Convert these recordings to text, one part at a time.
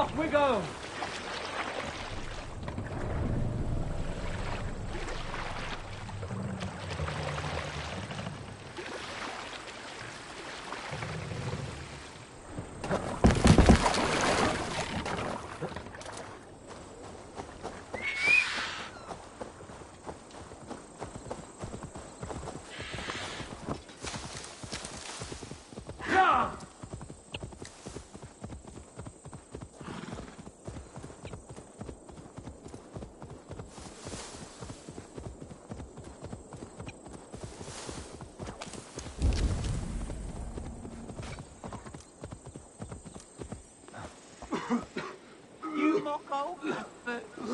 Off we go!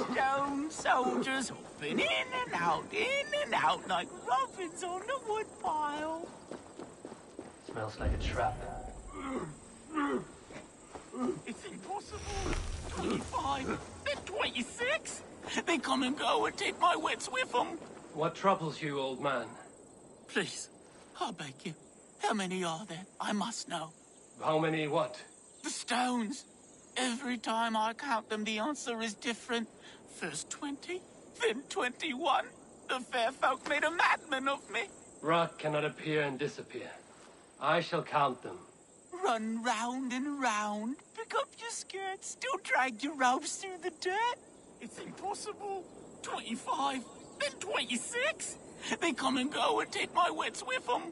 Stone soldiers hopping in and out like robins on the woodpile. Smells like a trap. It's impossible. 25, then 26. They come and go and take my wits with them. What troubles you, old man? Please, I beg you. How many are there? I must know. How many what? The stones. Every time I count them, the answer is different. First 20, then 21. The fair folk made a madman of me. Rock cannot appear and disappear. I shall count them. Run round and round, pick up your skirts, still drag your robes through the dirt. It's impossible. 25, then 26. They come and go and take my wits with them.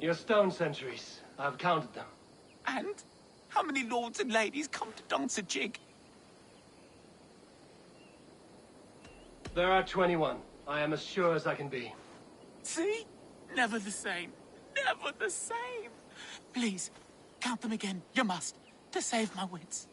Your stone sentries. I've counted them. And? How many lords and ladies come to dance a jig? There are 21. I am as sure as I can be. See? Never the same. Never the same. Please, count them again. You must. To save my wits.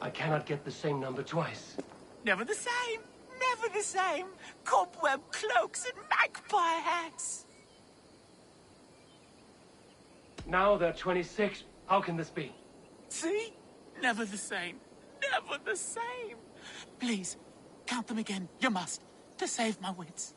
I cannot get the same number twice. Never the same. Never the same. Cobweb cloaks and magpie hats. Now there are 26. How can this be? See? Never the same. Never the same. Please, count them again. You must. To save my wits.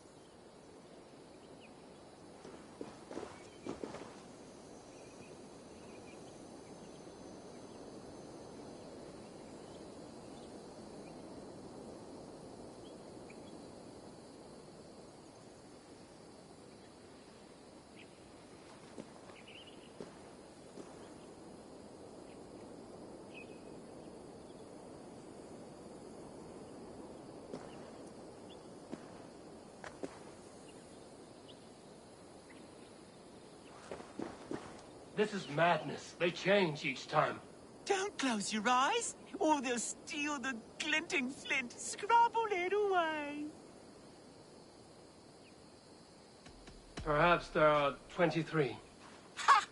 This is madness. They change each time. Don't close your eyes, or they'll steal the glinting flint. Scrabble it away. Perhaps there are 23. Ha!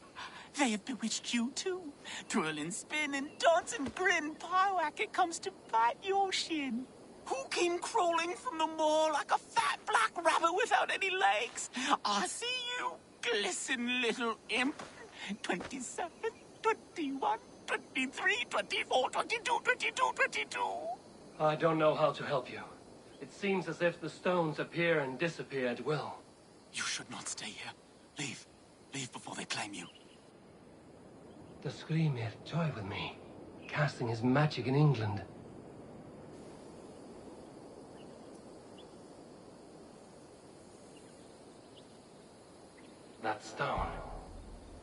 They have bewitched you too. Twirl and spin and dance and grin. Pyewack, it comes to bite your shin. Who came crawling from the moor like a fat black rabbit without any legs? I see you, glisten little imp. 27, 21, 23, 24, 22, 22, 22. I don't know how to help you. It seems as if the stones appear and disappear at will. You should not stay here. Leave. Leave before they claim you. The Screamir toy with me, casting his magic in England. That stone.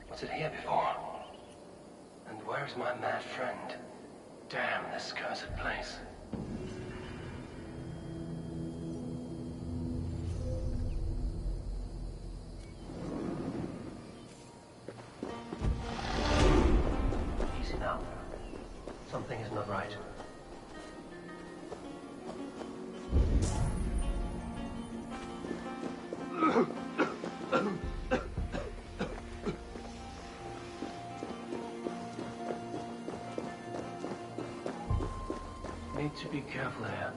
Was it here before? And where's my mad friend? Damn this cursed place. Easy now. Something is not right. Need to be careful here.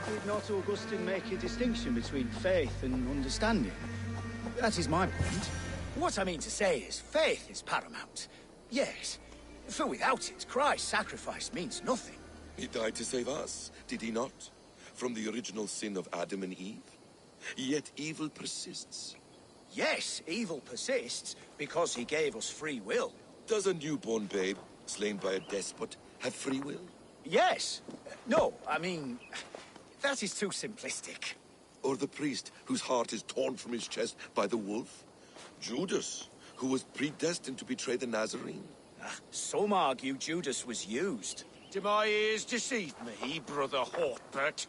Did not Augustine make a distinction between faith and understanding? That is my point. What I mean to say is, faith is paramount. Yes, for without it, Christ's sacrifice means nothing. He died to save us, did he not? From the original sin of Adam and Eve? Yet evil persists. Yes, evil persists because he gave us free will. Does a newborn babe, slain by a despot, have free will? Yes. No, I mean, that is too simplistic. Or the priest whose heart is torn from his chest by the wolf? Judas, who was predestined to betray the Nazarene? Some argue Judas was used. Do my ears deceive me, Brother Hortbert?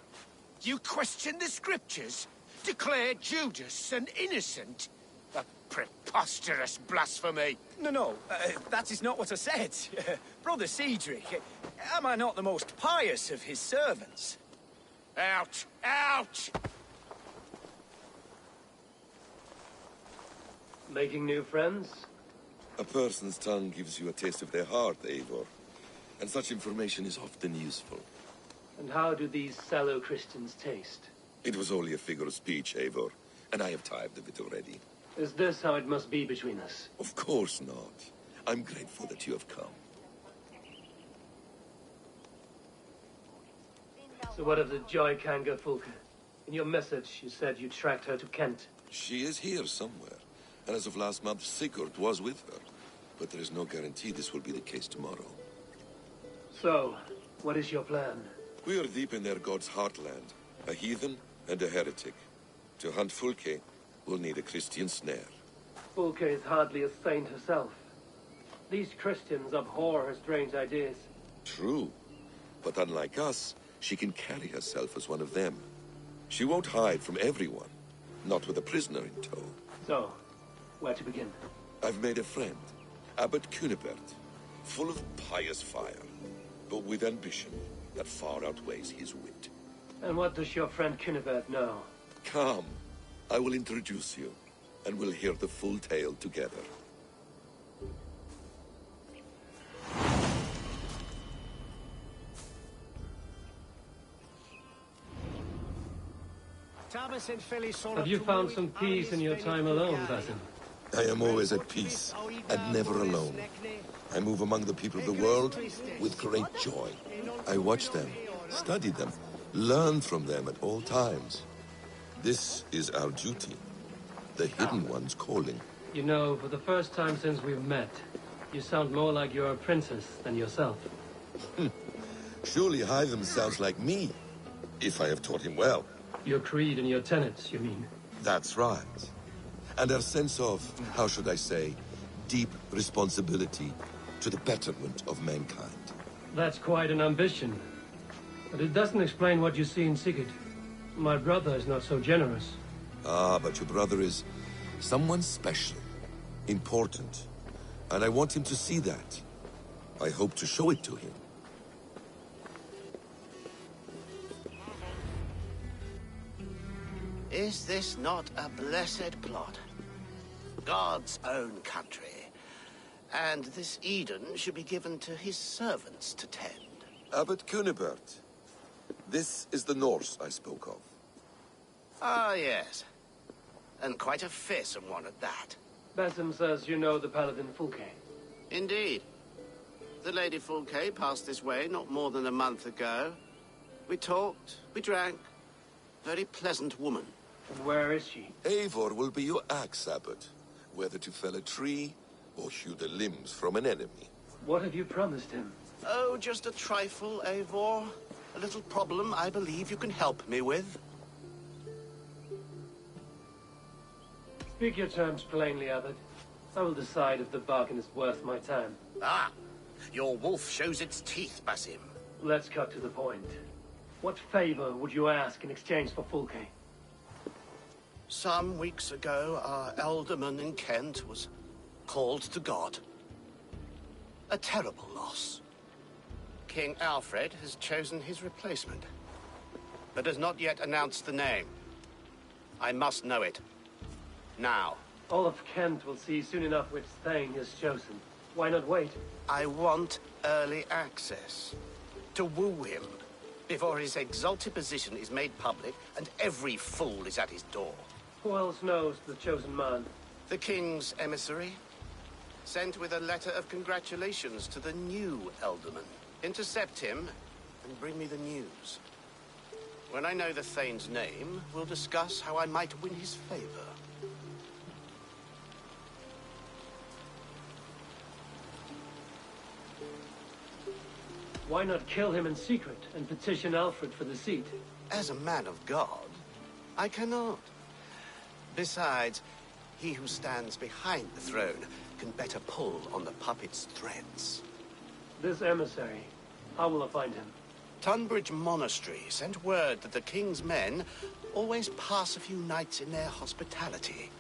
You question the scriptures? Declare Judas an innocent? A preposterous blasphemy. No, that is not what I said. Brother Cedric, am I not the most pious of his servants? Out! Out! Making new friends? A person's tongue gives you a taste of their heart, Eivor. And such information is often useful. And how do these sallow Christians taste? It was only a figure of speech, Eivor, and I have tired of it already. Is this how it must be between us? Of course not. I'm grateful that you have come. So what of the Joy Kanga Fulka? In your message, you said you tracked her to Kent. She is here somewhere, and as of last month, Sigurd was with her. But there is no guarantee this will be the case tomorrow. So, what is your plan? We are deep in their god's heartland, a heathen and a heretic. To hunt Fulke, we'll need a Christian snare. Fulke is hardly a saint herself. These Christians abhor her strange ideas. True, but unlike us, she can carry herself as one of them. She won't hide from everyone, not with a prisoner in tow. So, where to begin? I've made a friend, Abbot Cunibert, full of pious fire, but with ambition that far outweighs his wit. And what does your friend Cunibert know? Come, I will introduce you, and we'll hear the full tale together. Have you found some peace in your time alone, Basim? I am always at peace, and never alone. I move among the people of the world with great joy. I watch them, study them, learn from them at all times. This is our duty, the Hidden One's calling. You know, for the first time since we've met, you sound more like you're a princess than yourself. Surely Hytham sounds like me, if I have taught him well. Your creed and your tenets, you mean? That's right. And our sense of, how should I say, deep responsibility to the betterment of mankind. That's quite an ambition. But it doesn't explain what you see in Sigurd. My brother is not so generous. Ah, but your brother is someone special, important. And I want him to see that. I hope to show it to him. Is this not a blessed plot? God's own country. And this Eden should be given to his servants to tend. Abbot Cunibert. This is the Norse I spoke of. Ah, yes. And quite a fearsome one at that. Basim says you know the paladin Fulke. Indeed. The Lady Fulke passed this way not more than a month ago. We talked, we drank. Very pleasant woman. And where is she? Eivor will be your axe, Abbot. Whether to fell a tree or hew the limbs from an enemy. What have you promised him? Oh, just a trifle, Eivor. A little problem I believe you can help me with. Speak your terms plainly, Abbot. I will decide if the bargain is worth my time. Ah, your wolf shows its teeth, Basim. Let's cut to the point. What favor would you ask in exchange for Fulke? Some weeks ago, our alderman in Kent was called to God. A terrible loss. King Alfred has chosen his replacement, but has not yet announced the name. I must know it. Now. All of Kent will see soon enough which Thane is chosen. Why not wait? I want early access. To woo him, before his exalted position is made public and every fool is at his door. Who else knows the chosen man? The king's emissary, sent with a letter of congratulations to the new alderman. Intercept him and bring me the news. When I know the Thane's name, we'll discuss how I might win his favor. Why not kill him in secret and petition Alfred for the seat? As a man of God, I cannot. Besides, he who stands behind the throne can better pull on the puppet's threads. This emissary, how will I find him? Tunbridge Monastery sent word that the king's men always pass a few nights in their hospitality.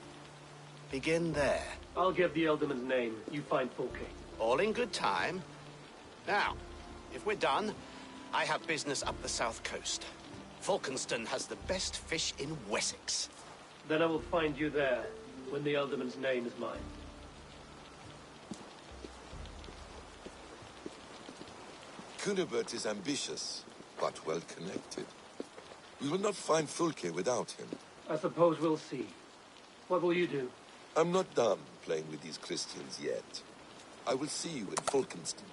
Begin there. I'll get the Elderman's name. You find Fulke. All in good time. Now, if we're done, I have business up the south coast. Falkenston has the best fish in Wessex. Then I will find you there, when the Elderman's name is mine. Cunibert is ambitious, but well-connected. We will not find Fulke without him. I suppose we'll see. What will you do? I'm not done playing with these Christians yet. I will see you in Falkenston.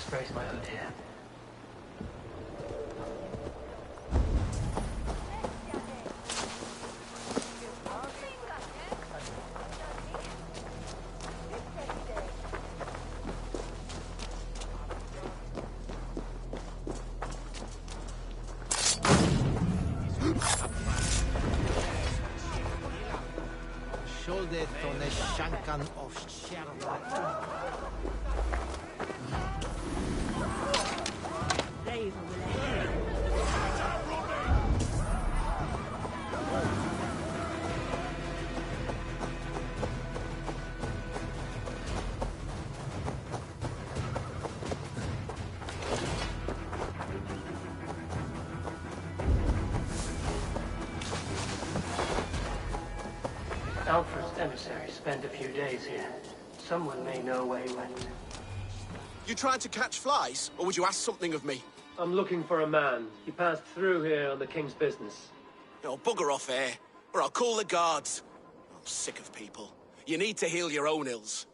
just brace my hood here. Alfred's emissary spent a few days here. Someone may know where he went. You trying to catch flies, or would you ask something of me? I'm looking for a man. He passed through here on the king's business. Oh, bugger off here, or I'll call the guards. I'm sick of people. You need to heal your own ills.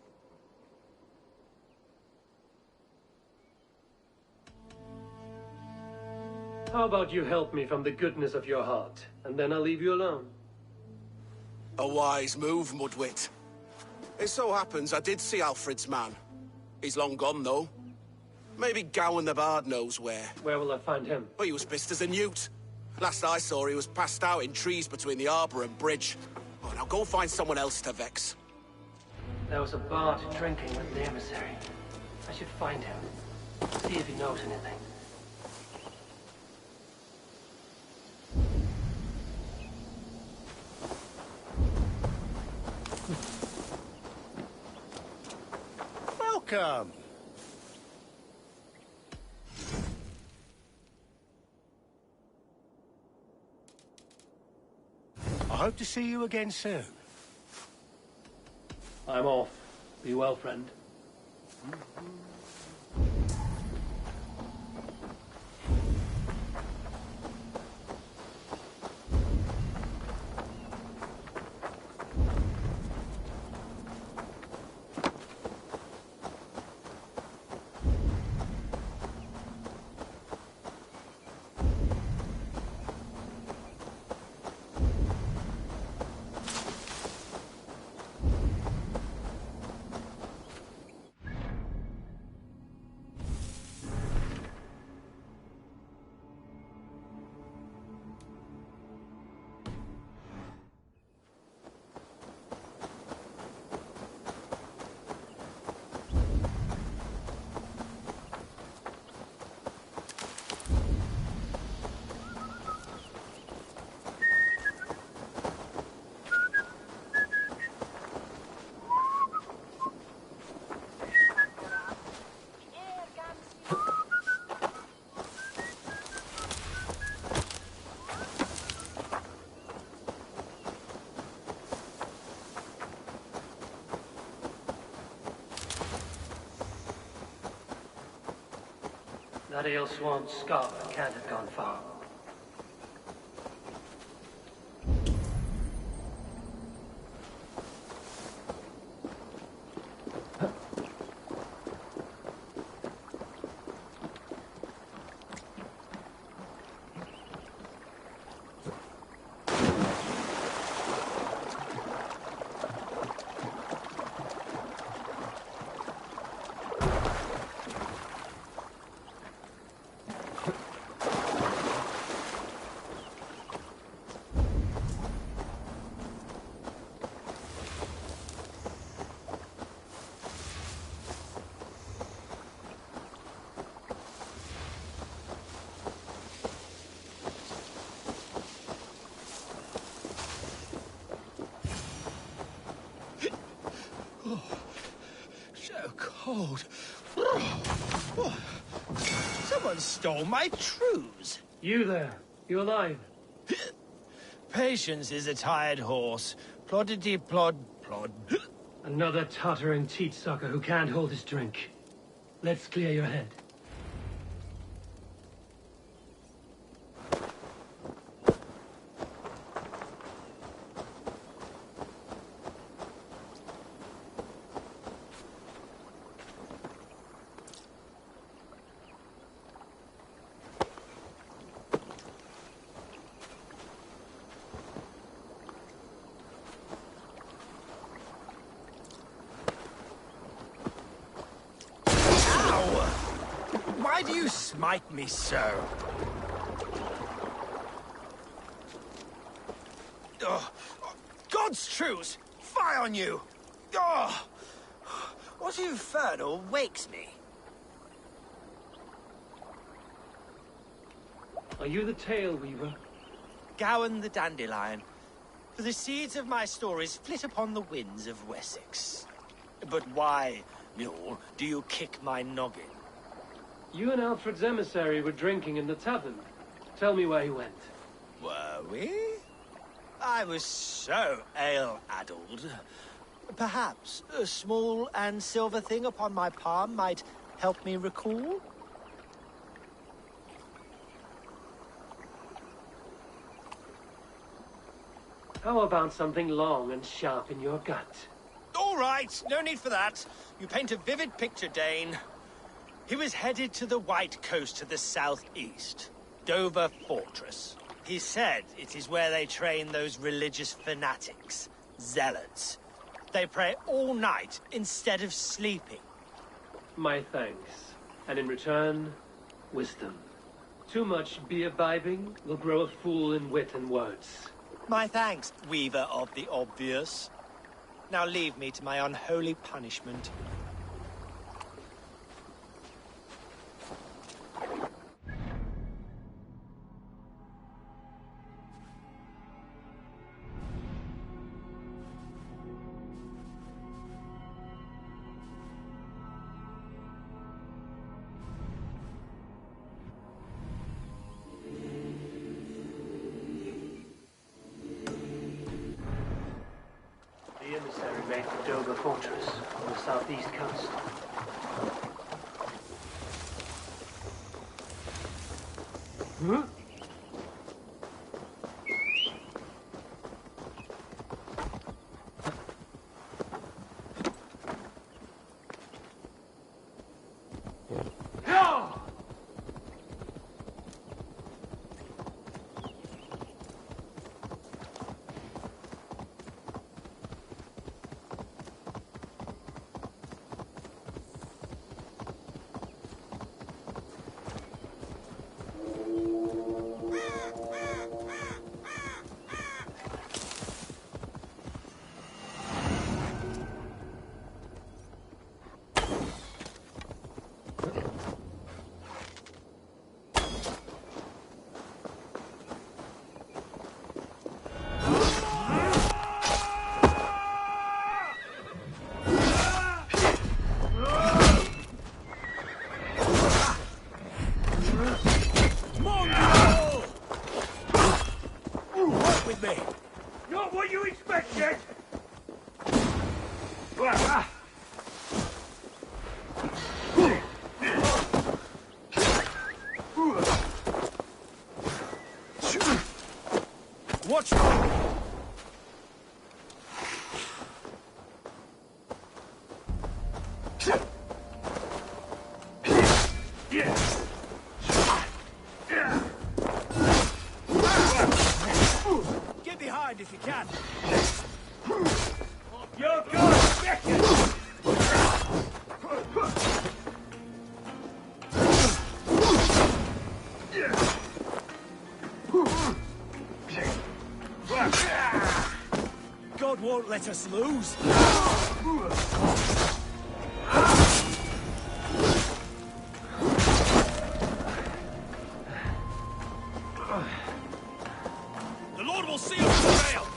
How about you help me from the goodness of your heart, and then I'll leave you alone. A wise move, Mudwit. It so happens I did see Alfred's man. He's long gone, though. Maybe Gowan the Bard knows where. Where will I find him? But he was pissed as a newt. Last I saw, he was passed out in trees between the harbour and bridge. Oh, now go find someone else to vex. There was a bard drinking with the emissary. I should find him. See if he knows anything. Welcome. I hope to see you again soon. I'm off. Be well, friend. That ale swan scarf can't have gone far. So cold. Someone stole my trews. You there. You alive? Patience is a tired horse. Ploddity plod plod. Another tottering teat sucker who can't hold his drink. Let's clear your head. Why do you smite me so? Oh, God's truce! Fie on you! Oh, what infernal wakes me? Are you the Tale Weaver? Gowan the Dandelion. For the seeds of my stories flit upon the winds of Wessex. But why, mule, do you kick my noggin? You and Alfred's emissary were drinking in the tavern. Tell me where he went. Were we? I was so ale-addled. Perhaps a small and silver thing upon my palm might help me recall? How about something long and sharp in your gut? All right, no need for that. You paint a vivid picture, Dane. He was headed to the White Coast to the southeast, Dover Fortress. He said it is where they train those religious fanatics, zealots. They pray all night instead of sleeping. My thanks. And in return, wisdom. Too much beer-bibbing will grow a fool in wit and words. My thanks, Weaver of the Obvious. Now leave me to my unholy punishment. The emissary made for Dover Fortress on the southeast coast. Huh? Not what you expected! Watch me! Get behind if you can. You're good, Beckett! God won't let us lose. The Lord will see us prevail!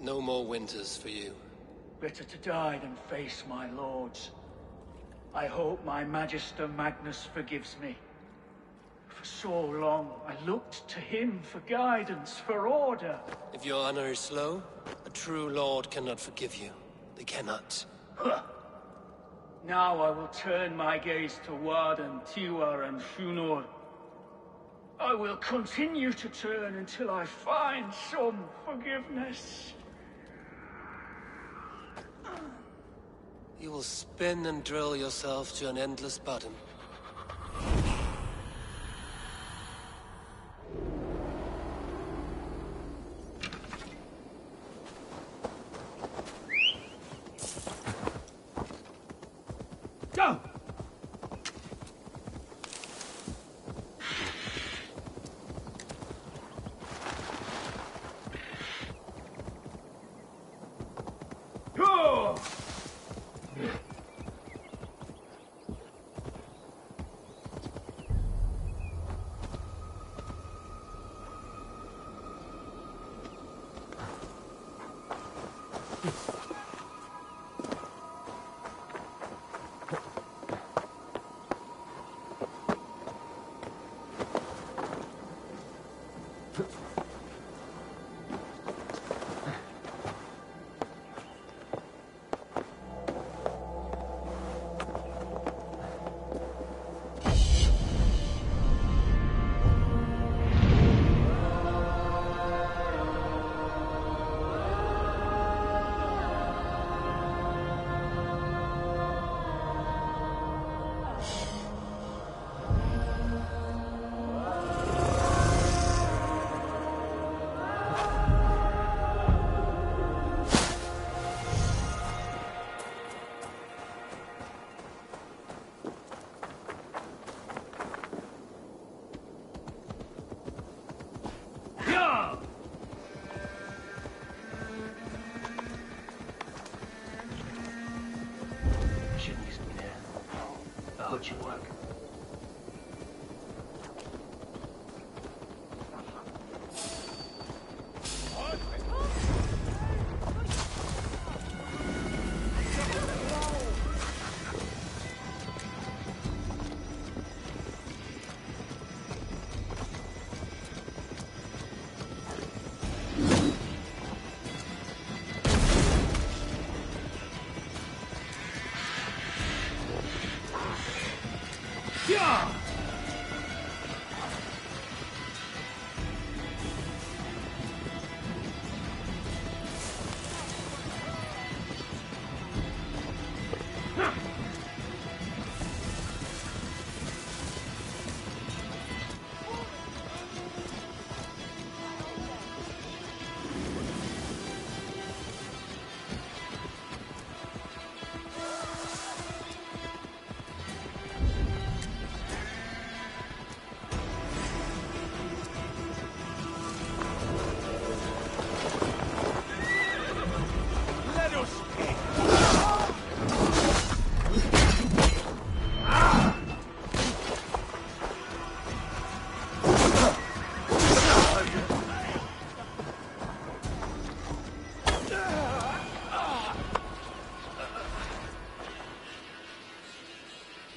No more winters for you. Better to die than face my lords. I hope my Magister Magnus forgives me. so long, I looked to him for guidance, for order. If your honor is slow, a true lord cannot forgive you. They cannot. Huh. Now I will turn my gaze to Warden, Tiwar, and Shunor. I will continue to turn until I find some forgiveness. You will spin and drill yourself to an endless bottom. Go! Go! Should work. Yeah!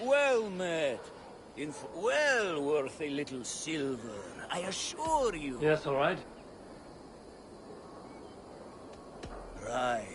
Well met. Well worth a little silver, I assure you. Yes, all right. Right.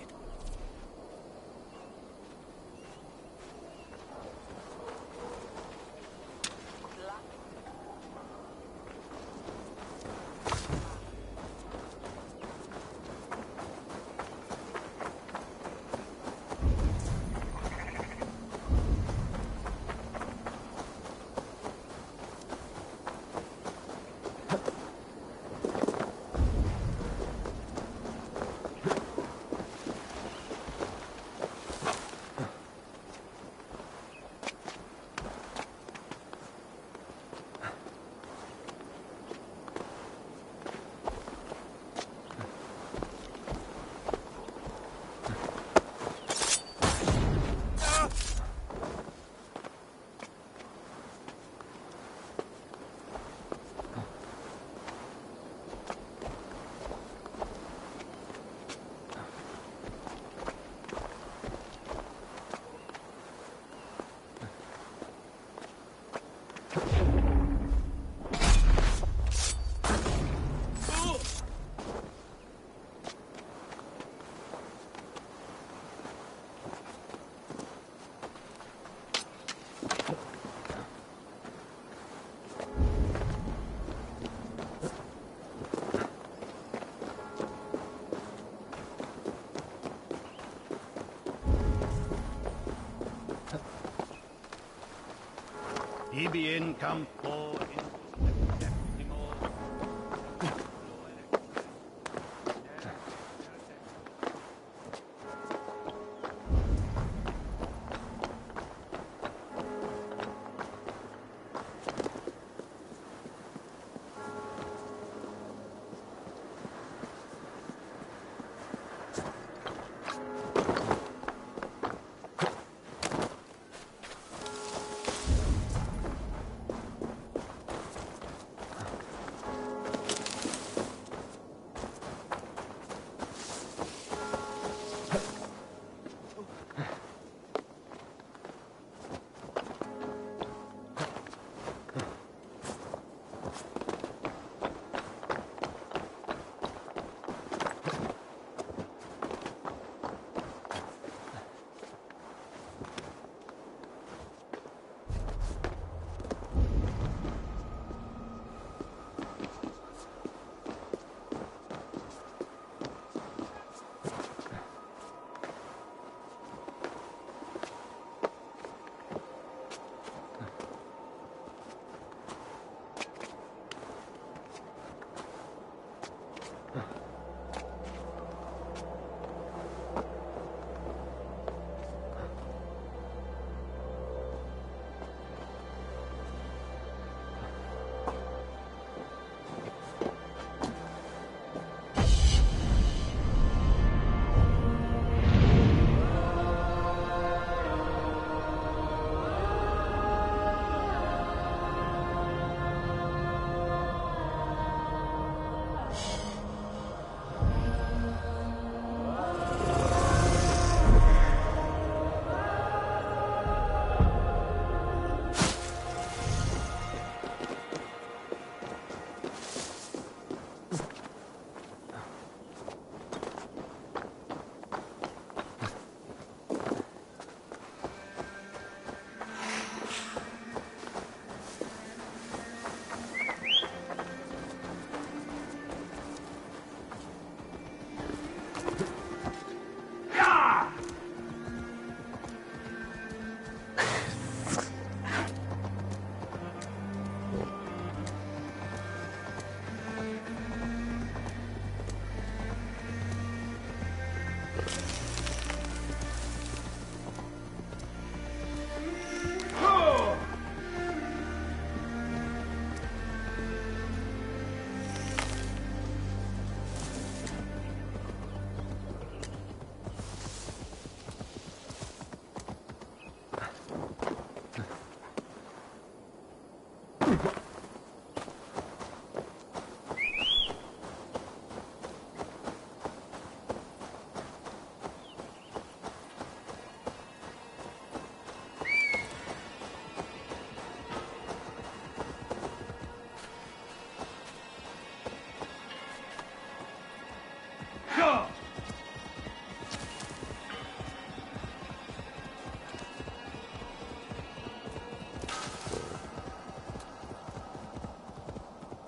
Ibi in campo in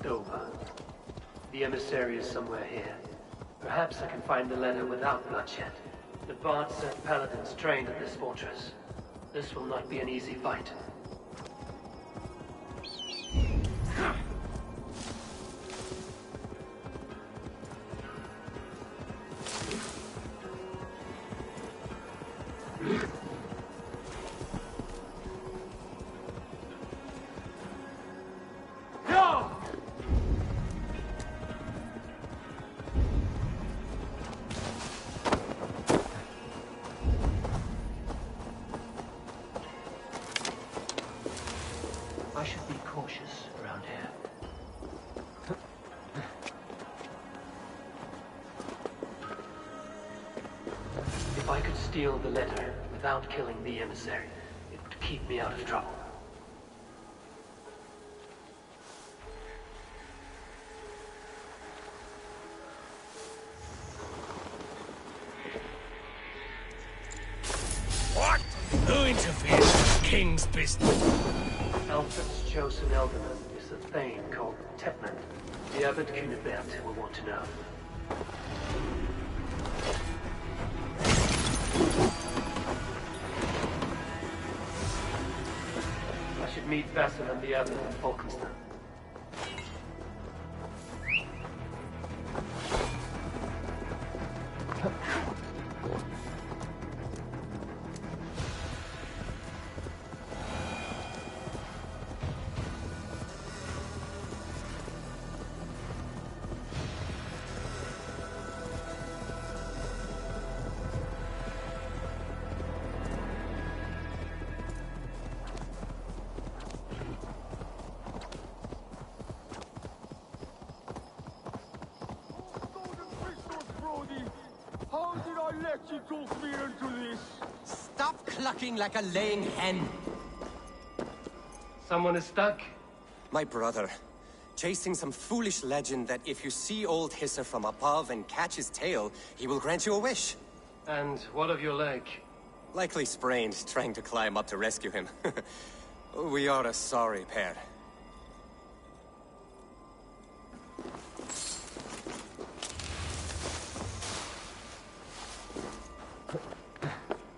Over. The emissary is somewhere here. Perhaps I can find the letter without bloodshed. The Bard said paladins trained at this fortress. This will not be an easy fight. I should be cautious around here. If I could steal the letter without killing the emissary, it would keep me out of trouble. What? Who interferes with the king's business? Alfred's chosen elderman is a thane called Tepman. The Abbot Cunibert will want to know. I should Meet Vassal and the others in Falkenstein. How did I let you talk me into this? Stop clucking like a laying hen. Someone is stuck? My brother. Chasing some foolish legend that if you see old Hisser from above and catch his tail, he will grant you a wish. And what of your leg? Likely sprained, trying to climb up to rescue him. We are a sorry pair.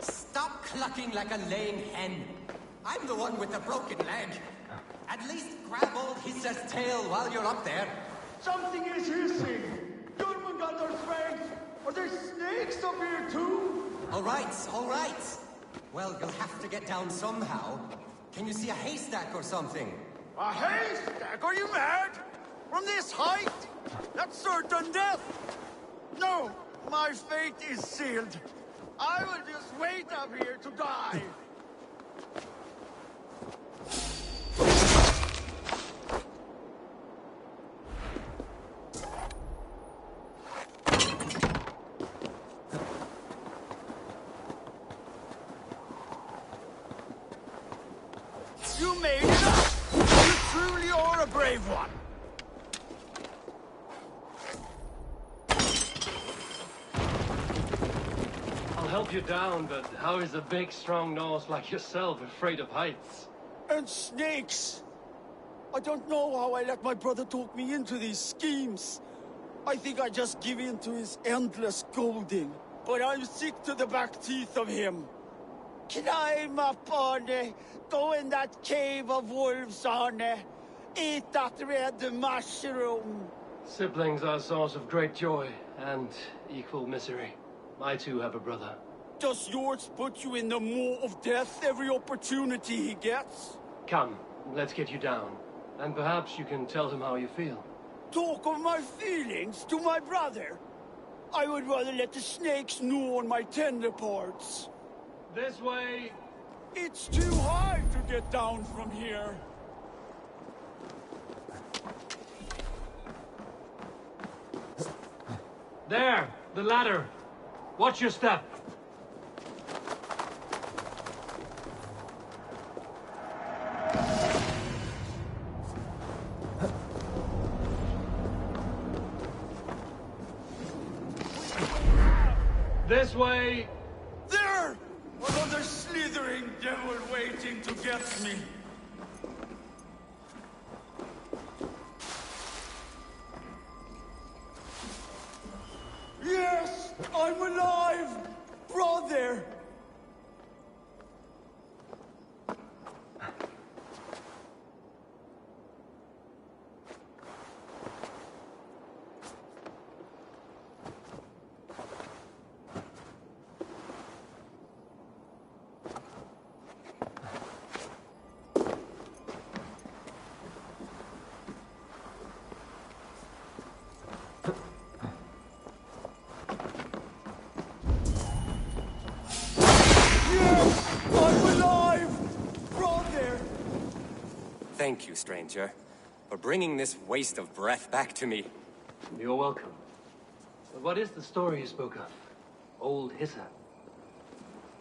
Stop clucking like a laying hen. I'm the one with the broken leg. At least grab old Hisser's tail while you're up there. Something is hissing. Jormungandr's strength. Are there snakes up here too? All right, all right. Well, you'll have to get down somehow. Can you see a haystack or something? A haystack? Are you mad? From this height? That's certain death. No, my fate is sealed. I will just wait up here to die. You made it up! You truly are a brave one! I'll help you down, but how is a big, strong nose like yourself afraid of heights? And snakes! I don't know how I let my brother talk me into these schemes. I think I just give in to his endless scolding. But I'm sick to the back teeth of him. Climb up, Arne. Go in that cave of wolves, Arne. Eat that red mushroom. Siblings are a source of great joy and equal misery. I too have a brother. Does yours put you in the maw of death every opportunity he gets? Come, let's get you down. And perhaps you can tell him how you feel. Talk of my feelings to my brother? I would rather let the snakes gnaw on my tender parts. This way! It's too high to get down from here. There! The ladder! Watch your step! This way! There! Another slithering devil waiting to get me. Yes! I'm alive! Brother! Thank you, stranger, for bringing this waste of breath back to me. You're welcome. But what is the story you spoke of? Old Hisser?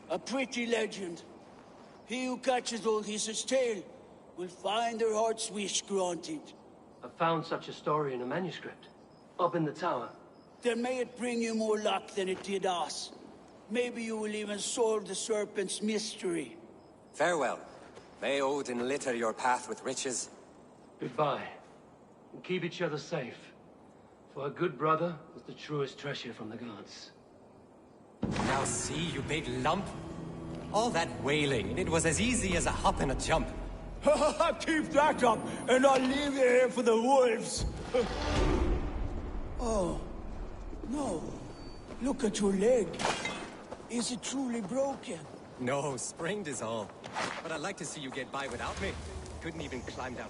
A pretty legend. He who catches old Hisser's tail will find their heart's wish granted. I found such a story in a manuscript. Up in the tower. Then may it bring you more luck than it did us. Maybe you will even solve the serpent's mystery. Farewell. May Odin litter your path with riches. Goodbye. And keep each other safe. For a good brother is the truest treasure from the gods. Now see, you big lump. All that wailing, and it was as easy as a hop and a jump. Keep that up, and I'll leave you here for the wolves. Oh, no. Look at your leg. Is it truly broken? No, sprained is all. But I'd like to see you get by without me. Couldn't even climb down.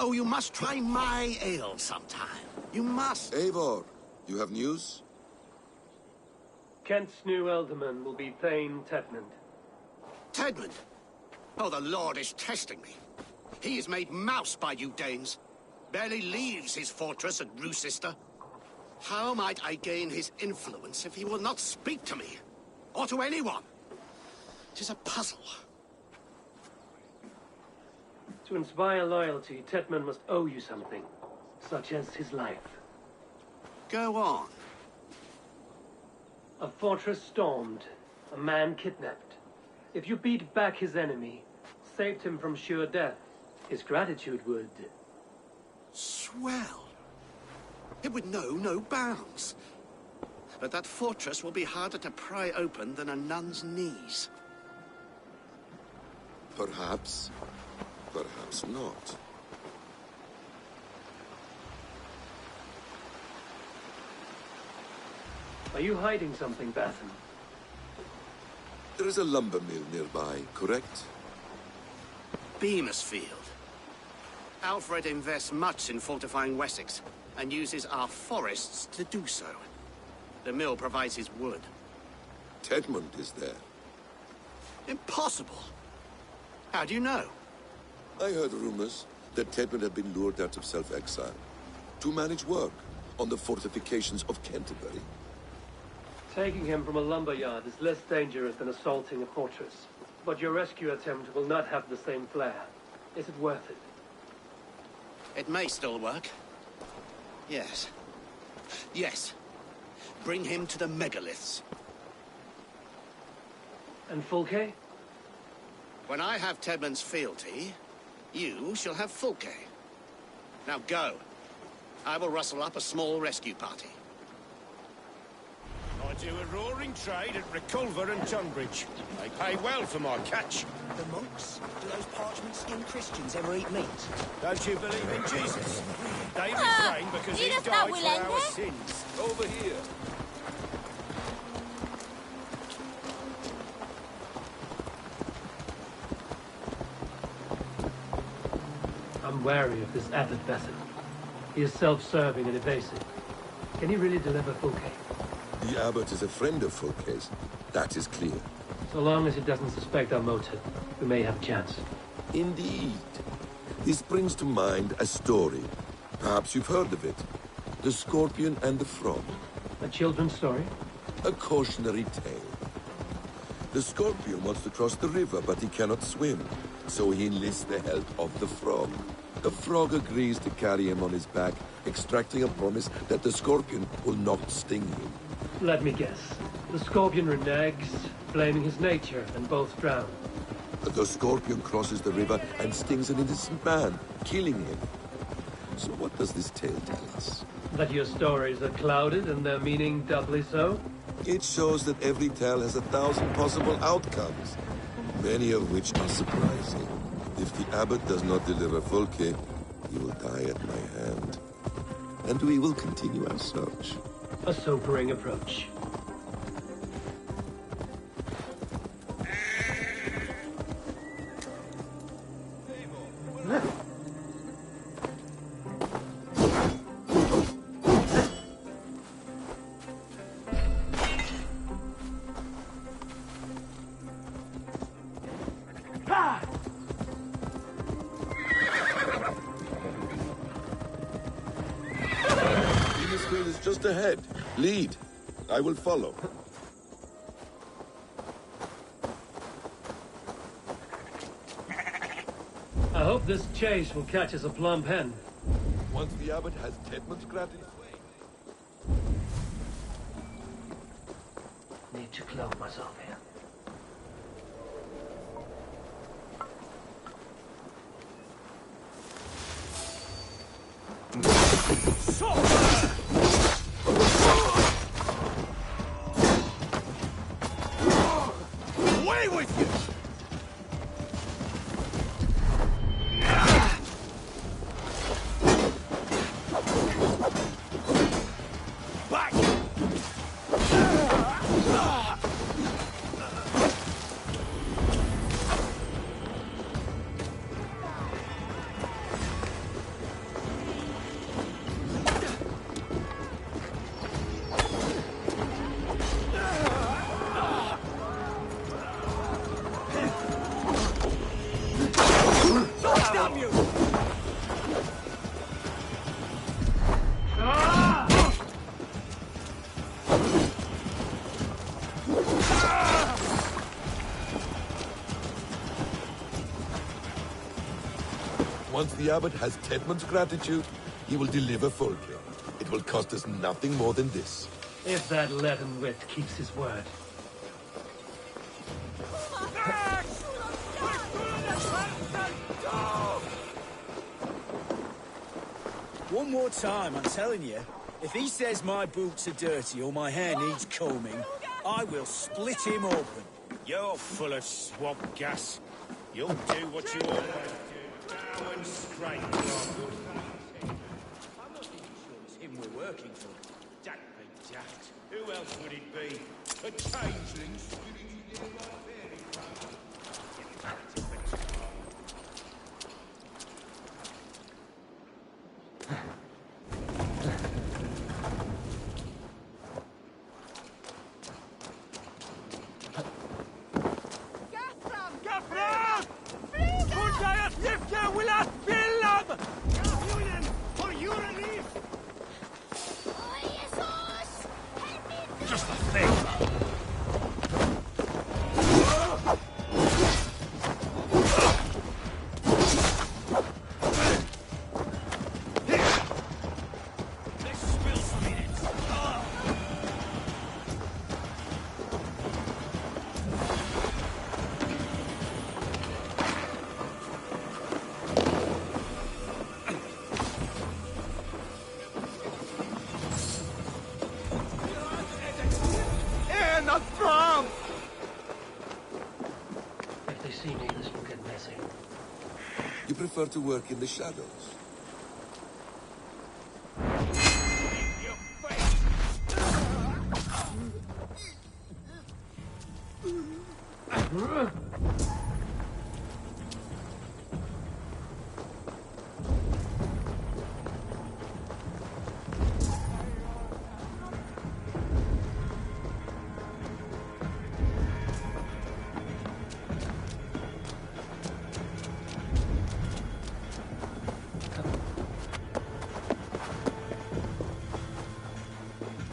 Oh, you must try my ale sometime. You must. Eivor, you have news? Kent's new ealdorman will be Thane Tedmund. Tedmund? Oh, the Lord is testing me. He is made mouse by you Danes. Barely leaves his fortress at Roosister. How might I gain his influence if he will not speak to me? Or to anyone? 'Tis a puzzle. To inspire loyalty, Tedmund must owe you something, such as his life. Go on. A fortress stormed, a man kidnapped. If you beat back his enemy, saved him from sure death, his gratitude would... Swell. It would know no bounds. But that fortress will be harder to pry open than a nun's knees. Perhaps. Perhaps not. Are you hiding something, Batham? There is a lumber mill nearby, correct? Beamisfield. Alfred invests much in fortifying Wessex, and uses our forests to do so. The mill provides his wood. Tedmund is there. Impossible! How do you know? I heard rumors that Tedmund had been lured out of self-exile to manage work on the fortifications of Canterbury. Taking him from a lumberyard is less dangerous than assaulting a fortress. But your rescue attempt will not have the same flair. Is it worth it? It may still work. Yes. Yes. Bring him to the megaliths. And Fulke? When I have Tedmund's fealty, you shall have Fulke. Now go. I will rustle up a small rescue party. I do a roaring trade at Reculver and Tunbridge. They pay well for my catch. The monks? Do those parchment-skinned Christians ever eat meat? Don't you believe in Jesus? They refrain because he died for our sins. Over here. I'm wary of this abbot Batham. He is self-serving and evasive. Can he really deliver Fulke? The abbot is a friend of Fulke's. That is clear. So long as he doesn't suspect our motive, we may have a chance. Indeed. This brings to mind a story. Perhaps you've heard of it. The Scorpion and the Frog. A children's story? A cautionary tale. The Scorpion wants to cross the river, but he cannot swim. So he enlists the help of the Frog. The Frog agrees to carry him on his back, extracting a promise that the Scorpion will not sting him. Let me guess. The Scorpion reneges, blaming his nature, and both drown. The Scorpion crosses the river and stings an innocent man, killing him. So what does this tale tell us? That your stories are clouded and their meaning doubly so? It shows that every tale has 1,000 possible outcomes, many of which are surprising. If the abbot does not deliver Folke, he will die at my hand. And we will continue our search. A sobering approach. Venusville is just ahead. Lead. I will follow. I hope this chase will catch us a plump hen. Once the abbot has Tedmund's gratitude. Need to clothe myself here. Away with you! Back! Damn you! Once the abbot has Tedmund's gratitude, he will deliver Folke. It will cost us nothing more than this. If that leaden wit keeps his word. One more time, I'm telling you. If he says my boots are dirty or my hair needs combing, I will split him open. You're full of swamp gas. You'll do what you always do. Down and straight. I'm not even sure it's him we're working for. Don't be daft. Who else would it be? A changeling spinning in my fairy tale. Just the thing! If they see me, this will get messy. You prefer to work in the shadows.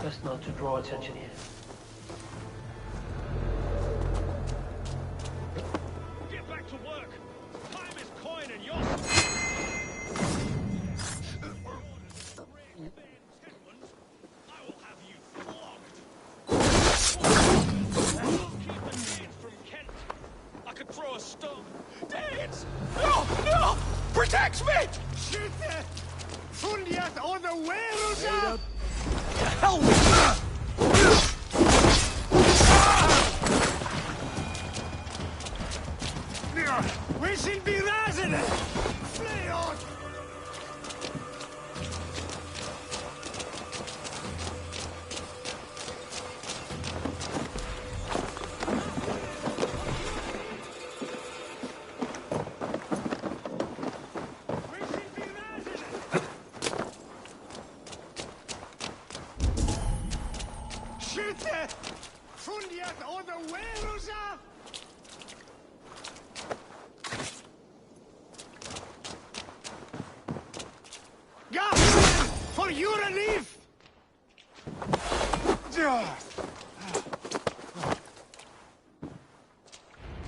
Best not to draw attention here. Get back to work! Time is coin and yours! I will have you flogged! Keep the Danes from Kent! I could throw a stone! Danes! No! No! Protect me! Skytte! Funnet under werelser! Hell with We shall be razende! Fly on! Skytte! Funnet under werelser! For your relief!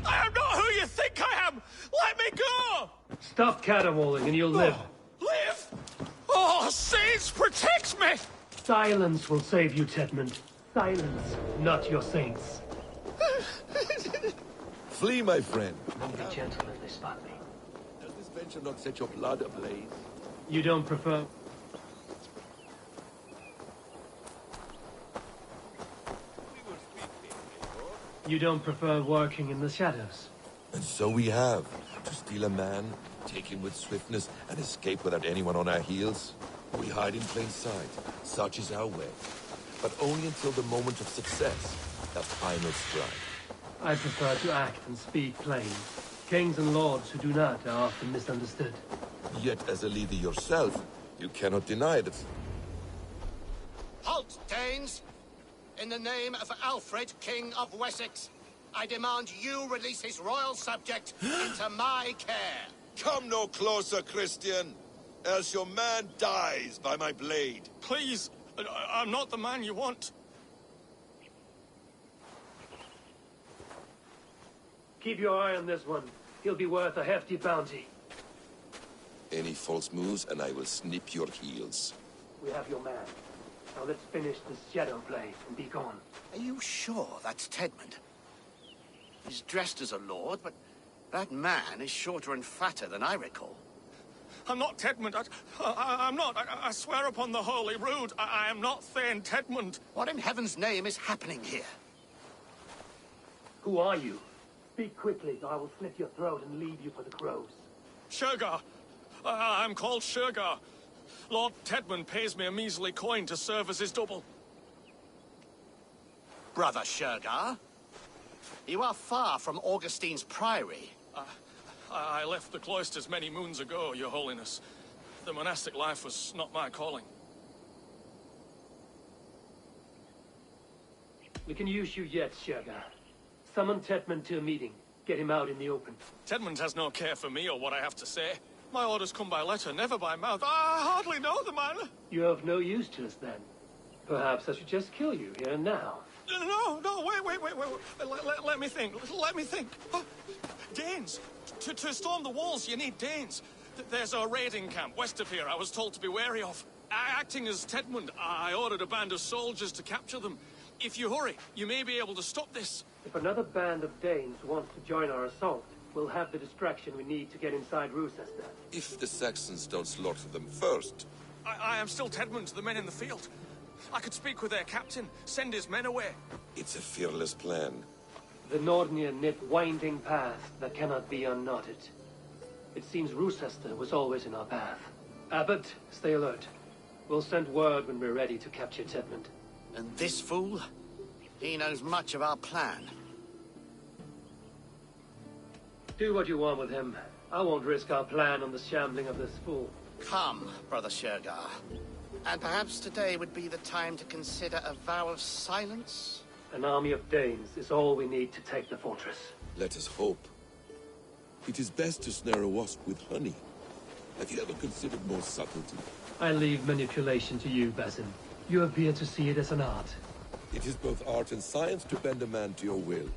I am not who you think I am! Let me go! Stop caterwauling and you'll live. Live! Oh, saints, protect me! Silence will save you, Tedmund. Silence, not your saints. Flee, my friend. Be gentle if they spot me. Does this venture not set your blood ablaze? You don't prefer... You don't prefer working in the shadows? And so we have. To steal a man, take him with swiftness, and escape without anyone on our heels. We hide in plain sight. Such is our way. But only until the moment of success. The final strike. I prefer to act and speak plain. Kings and lords who do not are often misunderstood. Yet as a leader yourself, you cannot deny that. Halt, Danes! In the name of Alfred, King of Wessex, I demand you release his royal subject into my care. Come no closer, Christian, else your man dies by my blade. Please, I'm not the man you want. Keep your eye on this one. He'll be worth a hefty bounty. Any false moves, and I will snip your heels. We have your man. Now let's finish this shadow play and be gone. Are you sure that's Tedmund? He's dressed as a lord, but that man is shorter and fatter than I recall. I'm not Tedmund. I'm not. I swear upon the Holy Rood, I am not Thane Tedmund. What in heaven's name is happening here? Who are you? Speak quickly, or I will slit your throat and leave you for the crows. Shergar. I'm called Shergar. Lord Tedmund pays me a measly coin to serve as his double. Brother Shergar? You are far from Augustine's priory. I left the cloisters many moons ago, Your Holiness. The monastic life was not my calling. We can use you yet, Shergar. Summon Tedmund to a meeting. Get him out in the open. Tedmund has no care for me or what I have to say. My orders come by letter, never by mouth. I hardly know the man. You're of no use to us, then. Perhaps I should just kill you here and now. No, wait. Let me think. Let me think. Danes. To storm the walls, you need Danes. There's a raiding camp west of here I was told to be wary of. Acting as Tedmund, I ordered a band of soldiers to capture them. If you hurry, you may be able to stop this. If another band of Danes wants to join our assault, we'll have the distraction we need to get inside Rochester. If the Saxons don't slaughter them first. I am still Tedmund to the men in the field. I could speak with their captain, send his men away. It's a fearless plan. The Nordnir knit winding path that cannot be unknotted. It seems Rochester was always in our path. Abbot, stay alert. We'll send word when we're ready to capture Tedmund. And this fool? He knows much of our plan. Do what you want with him. I won't risk our plan on the shambling of this fool. Come, Brother Shergar. And perhaps today would be the time to consider a vow of silence? An army of Danes is all we need to take the fortress. Let us hope. It is best to snare a wasp with honey. Have you ever considered more subtlety? I leave manipulation to you, Basin. You appear to see it as an art. It is both art and science to bend a man to your will.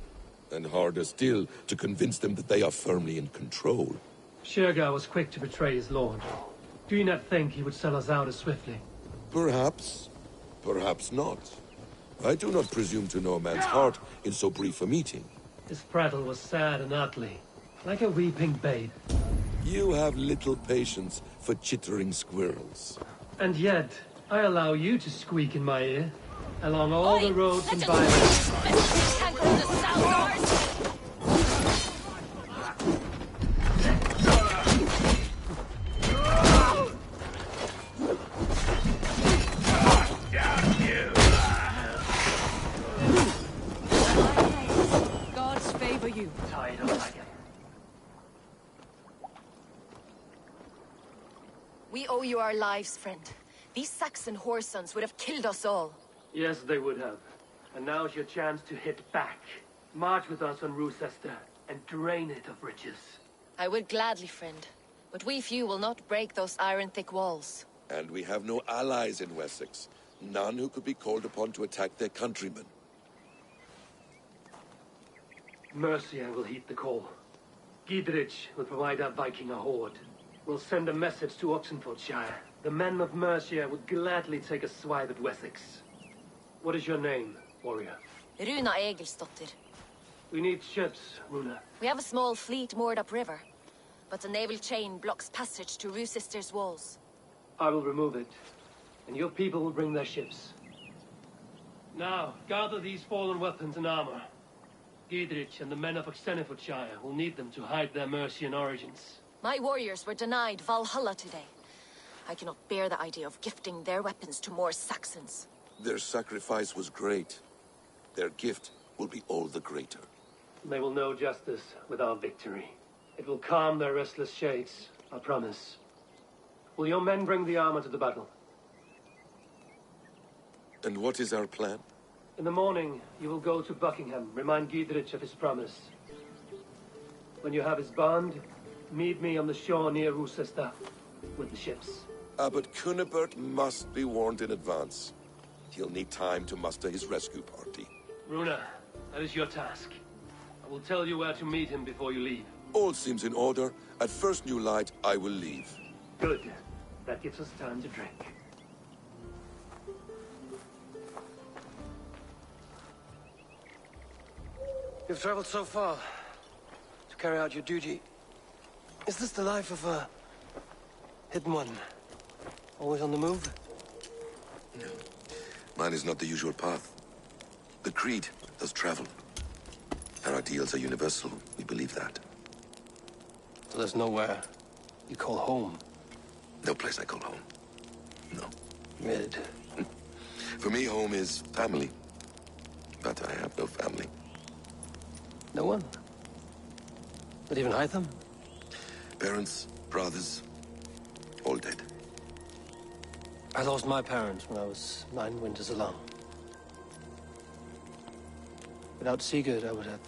And harder still to convince them that they are firmly in control. Shergar was quick to betray his lord. Do you not think he would sell us out as swiftly? Perhaps. Perhaps not. I do not presume to know a man's heart in so brief a meeting. His prattle was sad and ugly, like a weeping babe. You have little patience for chittering squirrels. And yet, I allow you to squeak in my ear, along all the roads and byways. Gods favor you. Tired of wagon. We owe you our lives, friend. These Saxon whoresons would have killed us all. Yes, they would have. And now's your chance to hit back. March with us on Rochester and drain it of riches. I would gladly, friend. But we few will not break those iron-thick walls. And we have no allies in Wessex. None who could be called upon to attack their countrymen. Mercia will heed the call. Giedrich will provide our Viking a horde. We'll send a message to Oxenfordshire. The men of Mercia would gladly take a swipe at Wessex. What is your name, warrior? Runa Egilsdotter. We need ships, Runa. We have a small fleet moored upriver, but a naval chain blocks passage to Rochester's walls. I will remove it, and your people will bring their ships. Now, gather these fallen weapons and armor. Giedrich and the men of Oxenfordshire will need them to hide their Mercian origins. My warriors were denied Valhalla today. I cannot bear the idea of gifting their weapons to more Saxons. Their sacrifice was great. Their gift will be all the greater. They will know justice with our victory. It will calm their restless shades, I promise. Will your men bring the armor to the battle? And what is our plan? In the morning, you will go to Buckingham, remind Giedrich of his promise. When you have his bond, meet me on the shore near Rochester with the ships. Abbot Cunibert must be warned in advance. He'll need time to muster his rescue party. Runa, that is your task. I will tell you where to meet him before you leave. All seems in order. At first new light, I will leave. Good. That gives us time to drink. You've traveled so far to carry out your duty. Is this the life of a hidden one? Always on the move? No. Mine is not the usual path. The Creed does travel. Our ideals are universal. We believe that. So there's nowhere you call home? No place I call home. No. Mid. For me, home is family. But I have no family. No one? Not even Hytham? Parents, brothers, all dead. I lost my parents when I was 9 winters alone. Without Sigurd, I would have...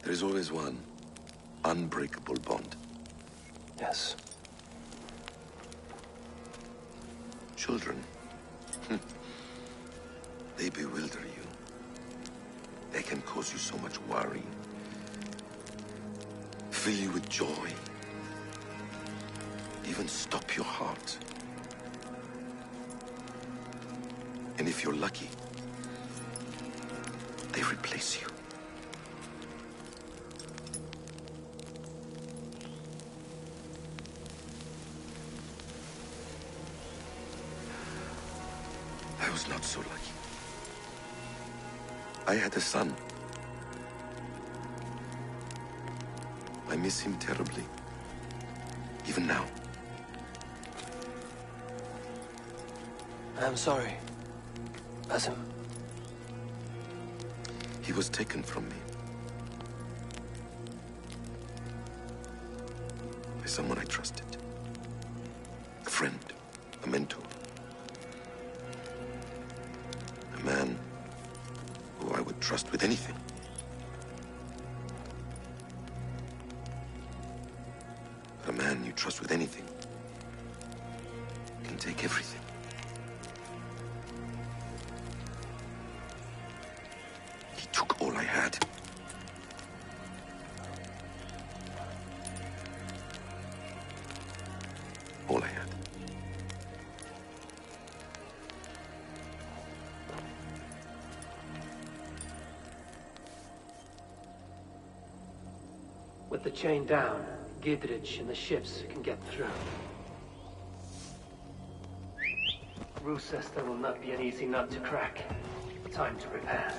There is always one unbreakable bond. Yes. Children. They bewilder you. They can cause you so much worry. Fill you with joy. Even stop your heart. And if you're lucky, they replace you. I was not so lucky. I had a son. I miss him terribly. Even now. I'm sorry, Basim. He was taken from me. By someone I trusted. A friend, a mentor. A man who I would trust with anything. A man you trust with anything. Can take everything. He took all I had. All I had. With the chain down, Gidrich and the ships can get through. Rochester will not be an easy nut to crack. Time to prepare.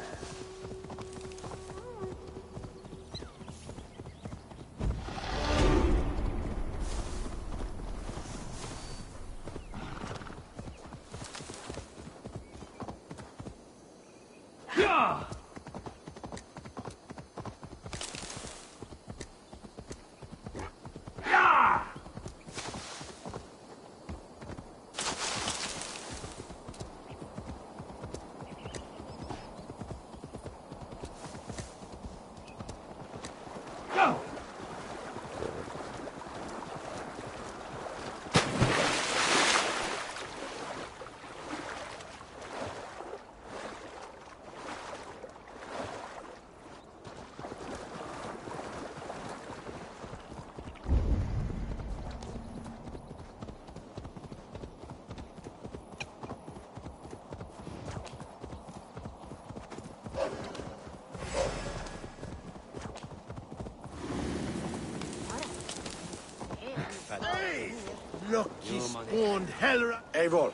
Lucky spawned hell. Eivor,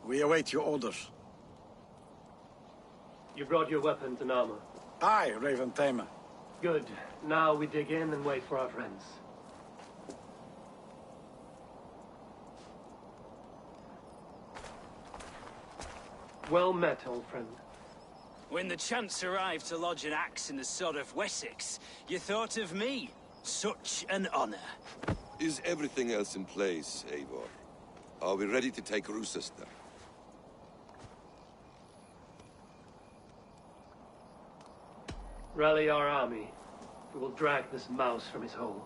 we await your orders. You brought your weapons and armor. Aye, Raven Tamer. Good. Now we dig in and wait for our friends. Well met, old friend. When the chance arrived to lodge an axe in the sod of Wessex, you thought of me. Such an honor. Is everything else in place, Eivor? Are we ready to take Rochester? Rally our army. We will drag this mouse from his hole.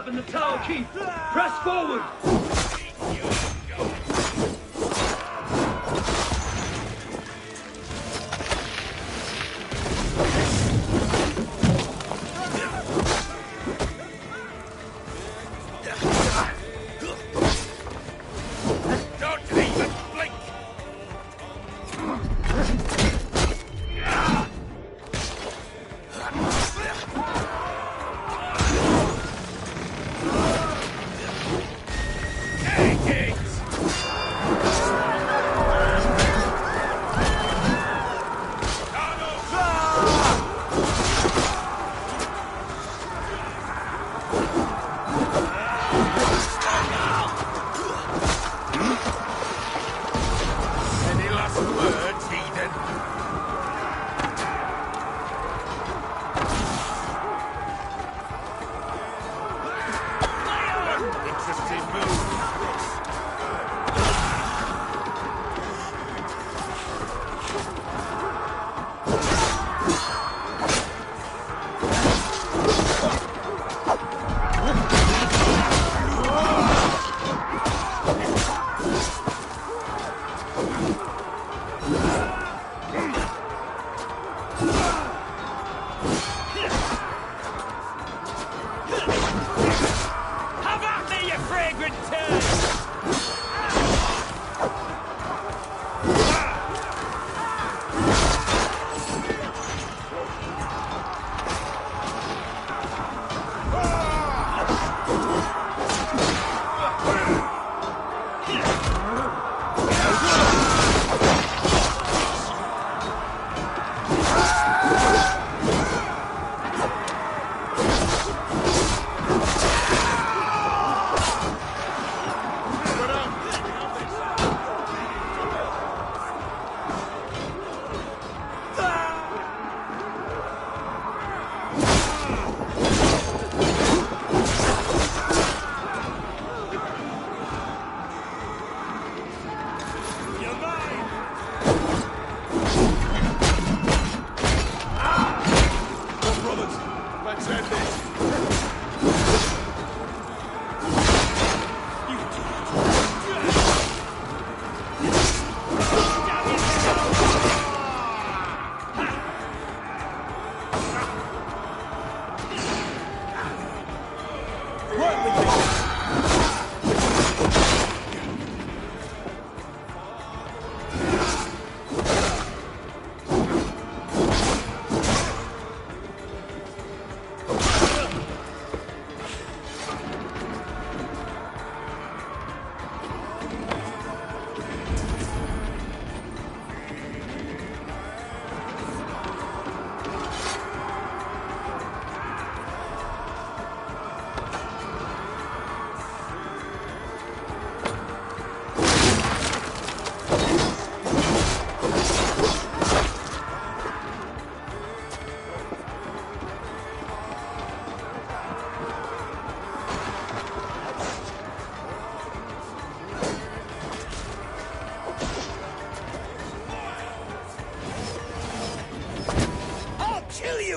up in the tower keep. Press forward.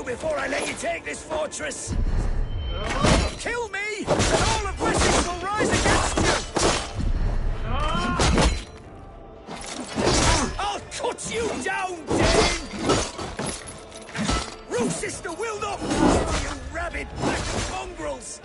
Before I let you take this fortress! Kill me, and all of Wessex will rise against you! I'll cut you down, Dane! Root sister will not fall, you rabid pack of mongrels!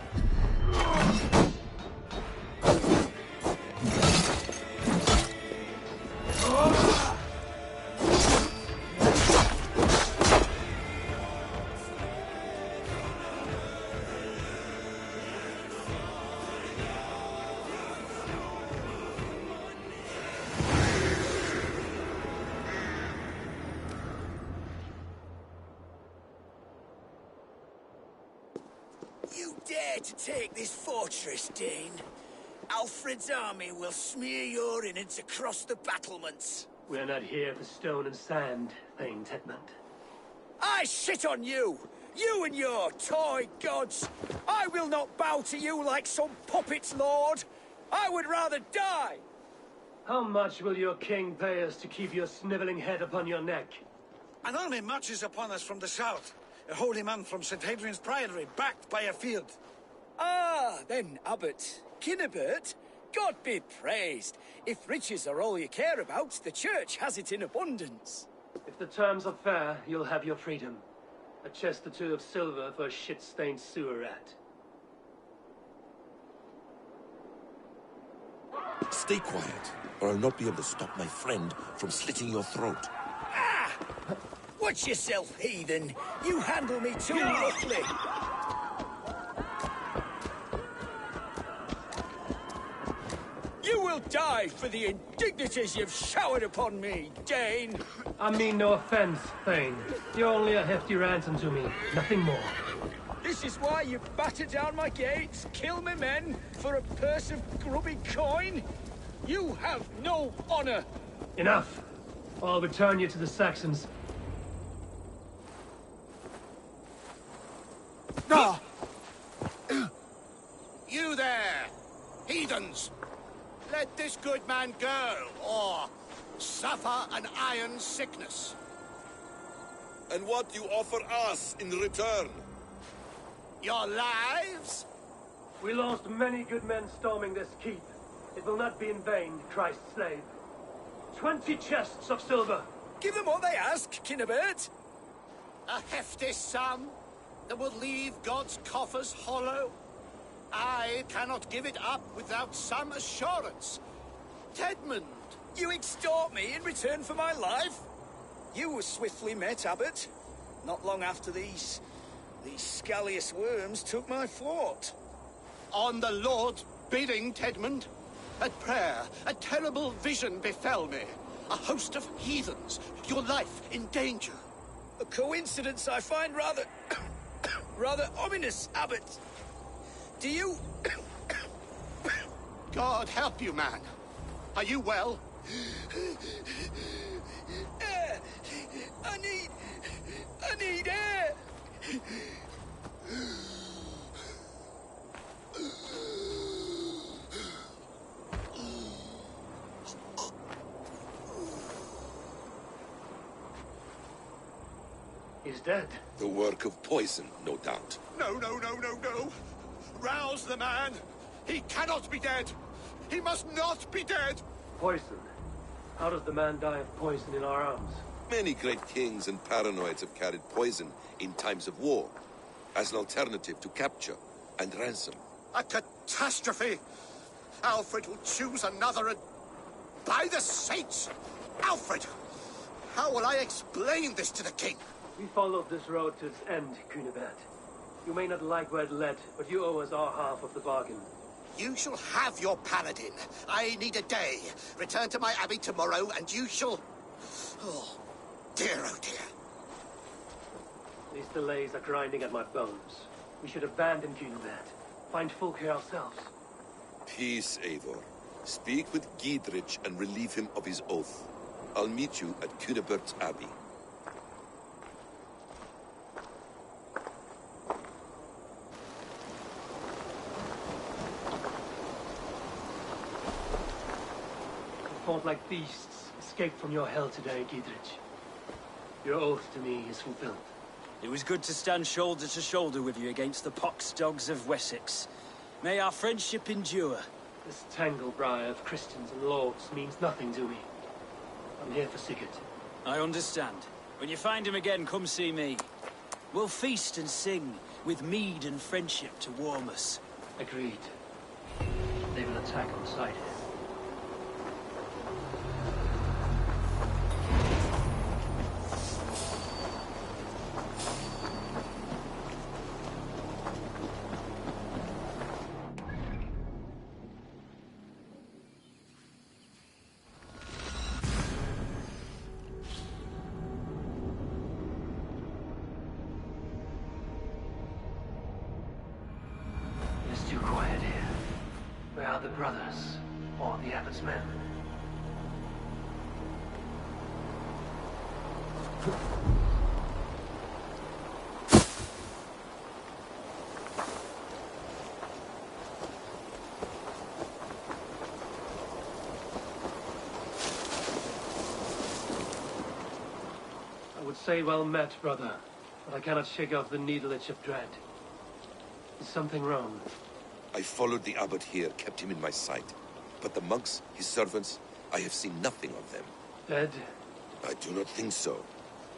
You dare to take this fortress, Dane? Alfred's army will smear your innards across the battlements. We're not here for stone and sand, Thane Tedmund. I shit on you! You and your toy gods! I will not bow to you like some puppet's lord! I would rather die! How much will your king pay us to keep your sniveling head upon your neck? An army marches upon us from the south. A holy man from St. Hadrian's Priory, backed by a field. Ah, then, Abbot. Kinnebert, God be praised. If riches are all you care about, the church has it in abundance. If the terms are fair, you'll have your freedom. A chest or two of silver for a shit-stained sewer rat. Stay quiet, or I'll not be able to stop my friend from slitting your throat. Ah! Watch yourself, heathen. You handle me too roughly. You will die for the indignities you've showered upon me, Dane. I mean no offense, Thane. You're only a hefty ransom to me, nothing more. This is why you batter down my gates, kill my men, for a purse of grubby coin? You have no honor! Enough! I'll return you to the Saxons. Ah! You there, heathens! Let this good man go, or suffer an iron sickness. And what you offer us in return? Your lives? We lost many good men storming this keep. It will not be in vain, Christ's slave. 20 chests of silver. Give them what they ask, Kinnebert. A hefty sum that will leave God's coffers hollow. I cannot give it up without some assurance. Tedmund! You extort me in return for my life? You were swiftly met, Abbot. Not long after these scallious worms took my fort. On the Lord's bidding, Tedmund. At prayer, a terrible vision befell me. A host of heathens, your life in danger. A coincidence I find rather... rather ominous, Abbot. Do you... God help you, man. Are you well? Air! I need air! He's dead. The work of poison, no doubt. No. Rouse the man. He cannot be dead. He must not be dead. Poison. How does the man die of poison in our arms? Many great kings and paranoids have carried poison in times of war, as an alternative to capture and ransom. A catastrophe. Alfred will choose another and... By the saints! Alfred! How will I explain this to the king? We followed this road to its end, Cunibert. You may not like where it led, but you owe us our half of the bargain. You shall have your paladin. I need a day. Return to my abbey tomorrow, and you shall... Oh, dear. These delays are grinding at my bones. We should abandon Cunibert. Find folk here ourselves. Peace, Eivor. Speak with Giedrich and relieve him of his oath. I'll meet you at Cunebert's Abbey. Fought like beasts, escaped from your hell today, Giedrich. Your oath to me is fulfilled. It was good to stand shoulder to shoulder with you against the pox dogs of Wessex. May our friendship endure. This tangle-briar of Christians and lords means nothing to me. I'm here for Sigurd. I understand. When you find him again, come see me. We'll feast and sing, with mead and friendship to warm us. Agreed. They will attack on sight here. It's too quiet here. Where are the brothers? Or the abbot's men? I would say well met, brother, but I cannot shake off the needle itch of dread. Is something wrong? I followed the abbot here, kept him in my sight. But the monks, his servants, I have seen nothing of them. Dead? I do not think so.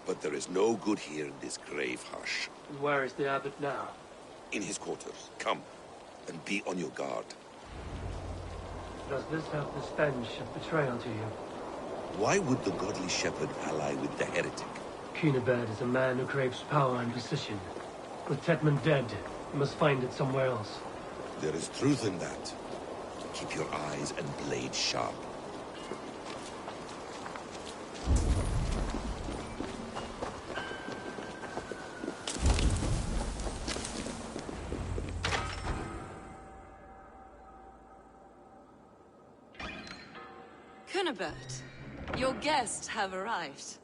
But there is no good here in this grave hush. And where is the abbot now? In his quarters. Come, and be on your guard. Does this help the stench of betrayal to you? Why would the godly shepherd ally with the heretic? Cunibert is a man who craves power and position. With Tetman dead, he must find it somewhere else. There is truth in that. Keep your eyes and blade sharp. Cunibert, your guests have arrived.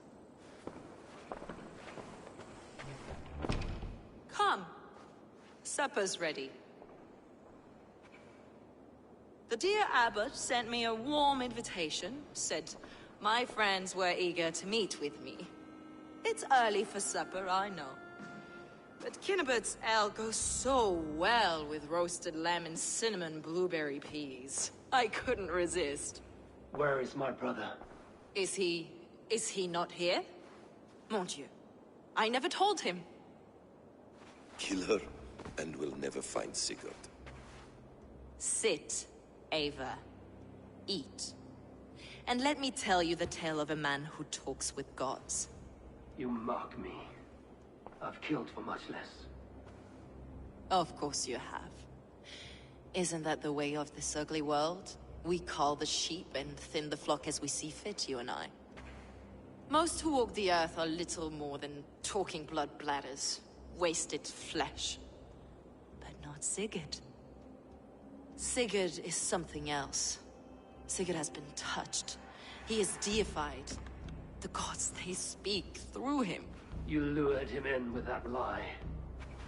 Come. Supper's ready. The dear abbot sent me a warm invitation, said my friends were eager to meet with me. It's early for supper, I know. But Cunibert's ale goes so well with roasted lamb and cinnamon blueberry peas. I couldn't resist. Where is my brother? Is he not here? Mon Dieu. I never told him. Kill her, and we'll never find Sigurd. Sit, Ava. Eat. And let me tell you the tale of a man who talks with gods. You mock me. I've killed for much less. Of course you have. Isn't that the way of this ugly world? We cull the sheep and thin the flock as we see fit, you and I. Most who walk the earth are little more than talking blood bladders, wasted flesh. But not Sigurd. Sigurd is something else. Sigurd has been touched. He is deified. The gods, they speak through him. You lured him in with that lie.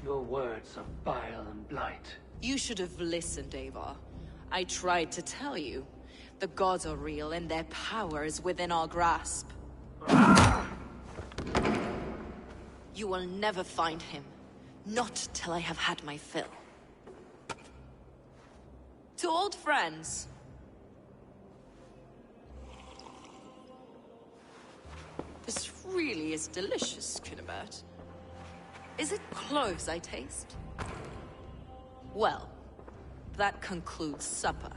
Your words are bile and blight. You should have listened, Ava. I tried to tell you. The gods are real and their power is within our grasp. You will never find him. Not till I have had my fill. To old friends. This really is delicious, Cunibert. Is it cloves I taste? Well, that concludes supper.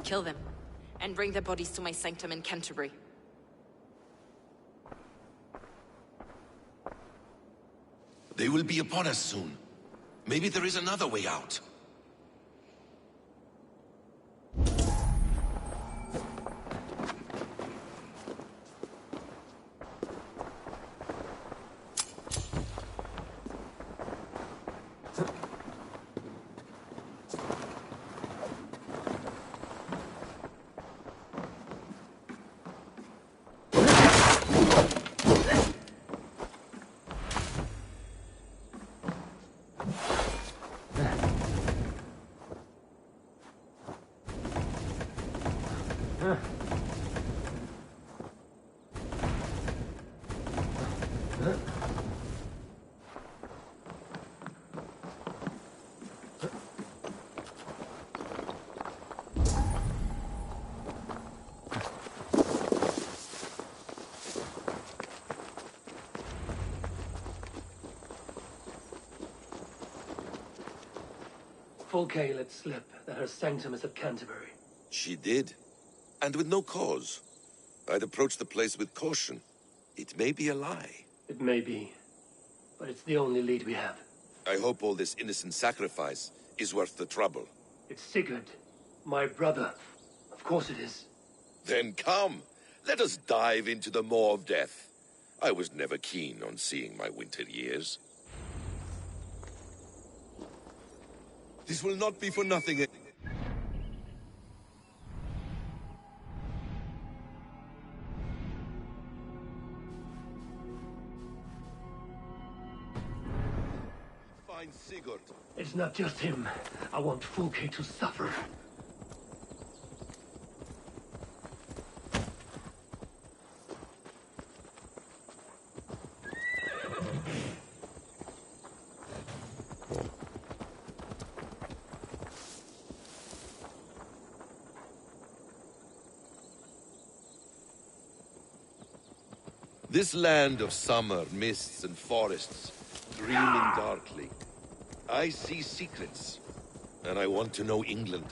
Kill them, and bring their bodies to my sanctum in Canterbury. They will be upon us soon. Maybe there is another way out. Fulke let slip that her sanctum is at Canterbury. She did. And with no cause. I'd approach the place with caution. It may be a lie. It may be. But it's the only lead we have. I hope all this innocent sacrifice is worth the trouble. It's Sigurd. My brother. Of course it is. Then come. Let us dive into the maw of death. I was never keen on seeing my winter years. This will not be for nothing. Find Sigurd. It's not just him. I want Fulke to suffer. This land of summer, mists and forests, dreaming darkly. I see secrets, and I want to know England.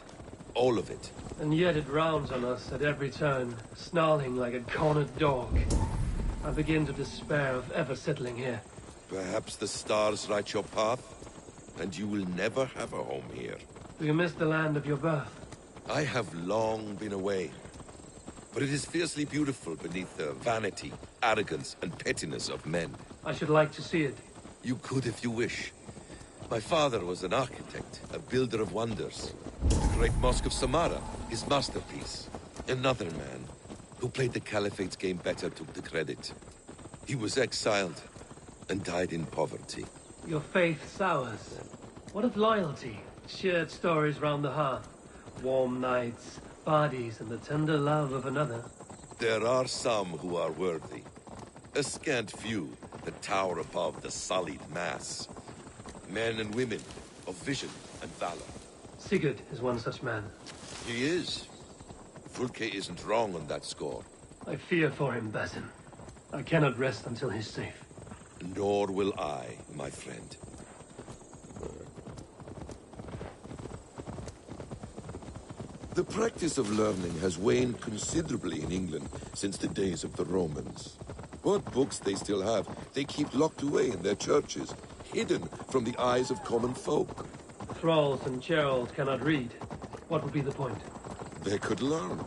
All of it. And yet it rounds on us at every turn, snarling like a cornered dog. I begin to despair of ever settling here. Perhaps the stars write your path, and you will never have a home here. Do you miss the land of your birth? I have long been away. But it is fiercely beautiful beneath the vanity, arrogance, and pettiness of men. I should like to see it. You could if you wish. My father was an architect, a builder of wonders. The Great Mosque of Samarra, his masterpiece. Another man, who played the Caliphate's game better, took the credit. He was exiled, and died in poverty. Your faith sours. What of loyalty? Shared stories round the hearth. Warm nights, parties, and the tender love of another. There are some who are worthy. A scant few that tower above the sullied mass. Men and women of vision and valor. Sigurd is one such man. He is. Fulke isn't wrong on that score. I fear for him, Basin. I cannot rest until he's safe. Nor will I, my friend. The practice of learning has waned considerably in England since the days of the Romans. What books they still have, they keep locked away in their churches, hidden from the eyes of common folk. Thralls and churls cannot read. What would be the point? They could learn.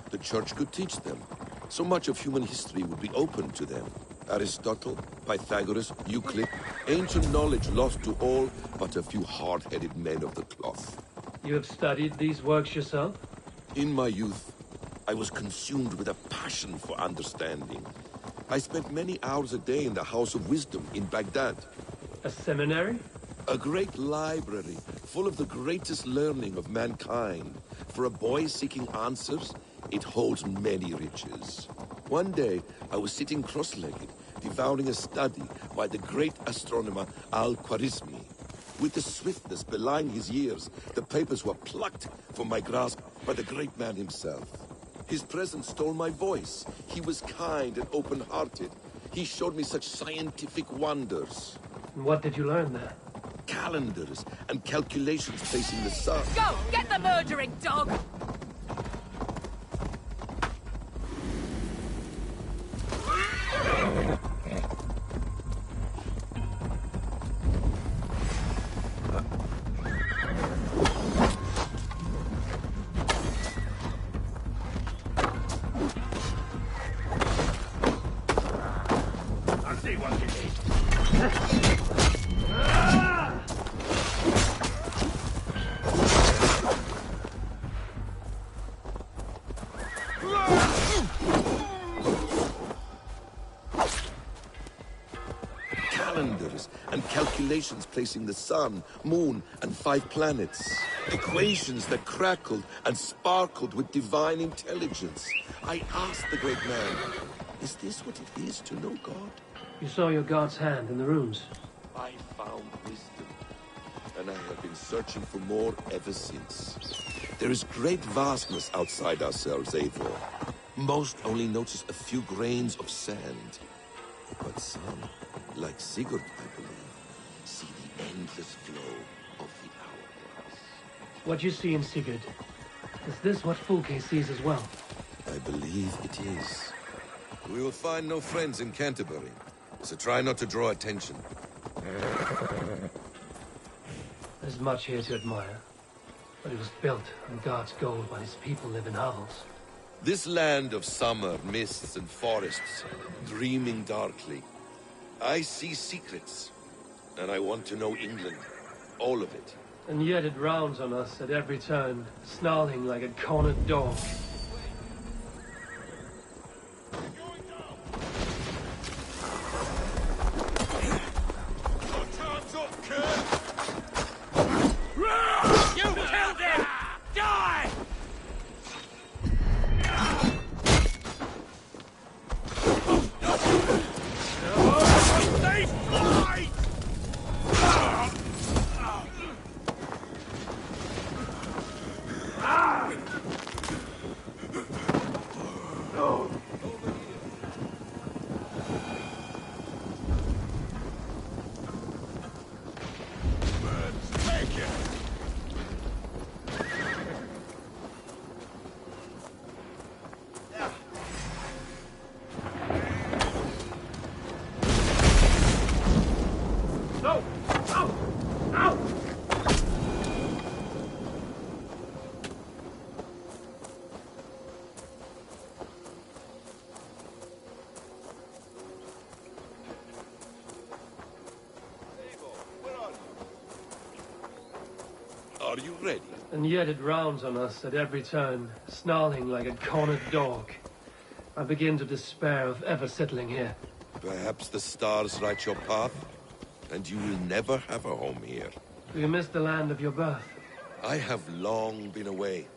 The church could teach them. So much of human history would be open to them. Aristotle, Pythagoras, Euclid, ancient knowledge lost to all but a few hard-headed men of the cloth. You have studied these works yourself? In my youth, I was consumed with a passion for understanding. I spent many hours a day in the House of Wisdom in Baghdad. A seminary? A great library, full of the greatest learning of mankind. For a boy seeking answers, it holds many riches. One day, I was sitting cross-legged, devouring a study by the great astronomer Al-Khwarizmi. With the swiftness belying his years, the papers were plucked from my grasp by the great man himself. His presence stole my voice. He was kind and open-hearted. He showed me such scientific wonders. And what did you learn there? Calendars and calculations facing the sun. Go! Get the murdering dog! Calendars and calculations placing the sun, moon, and 5 planets. Equations that crackled and sparkled with divine intelligence. I asked the great man, is this what it is to know God? You saw your god's hand in the runes. I found wisdom, and I have been searching for more ever since. There is great vastness outside ourselves, Eivor. Most only notice a few grains of sand. But some, like Sigurd, I believe, see the endless flow of the hourglass. What you see in Sigurd, is this what Fulke sees as well? I believe it is. We will find no friends in Canterbury, so try not to draw attention. There's much here to admire, but it was built on God's gold while his people live in hovels. This land of summer, mists and forests, dreaming darkly. I see secrets, and I want to know England. All of it. And yet it rounds on us at every turn, snarling like a cornered dog. You killed him! Die! They fly! Are you ready? And yet it rounds on us at every turn, snarling like a cornered dog. I begin to despair of ever settling here. Perhaps the stars write your path, and you will never have a home here. Do you miss the land of your birth? I have long been away,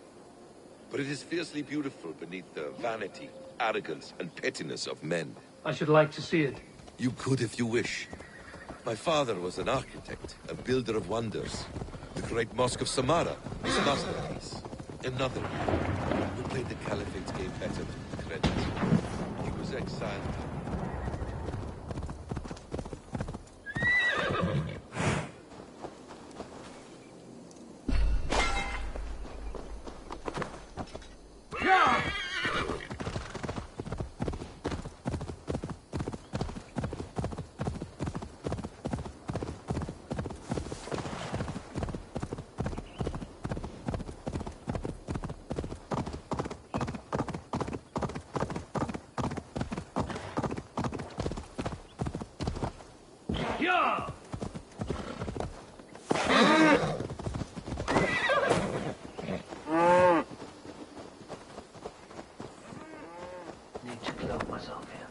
but it is fiercely beautiful beneath the vanity, arrogance, and pettiness of men. I should like to see it. You could if you wish. My father was an architect, a builder of wonders. The great Mosque of Samarra, his masterpiece. Another who played the Caliphate's game better to his credit. He was exiled. Need to cloak myself here.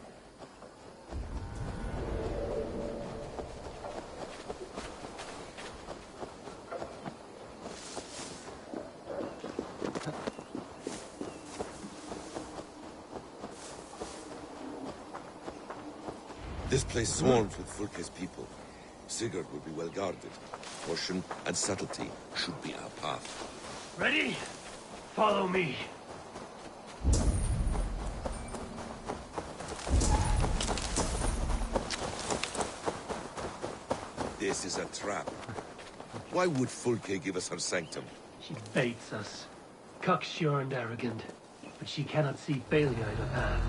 This place swarms with Fulke's people. Sigurd will be well guarded. Caution and subtlety should be our path. Ready? Follow me. This is a trap. Why would Fulke give us her sanctum? She baits us. Cocksure and arrogant. But she cannot see failure in her path.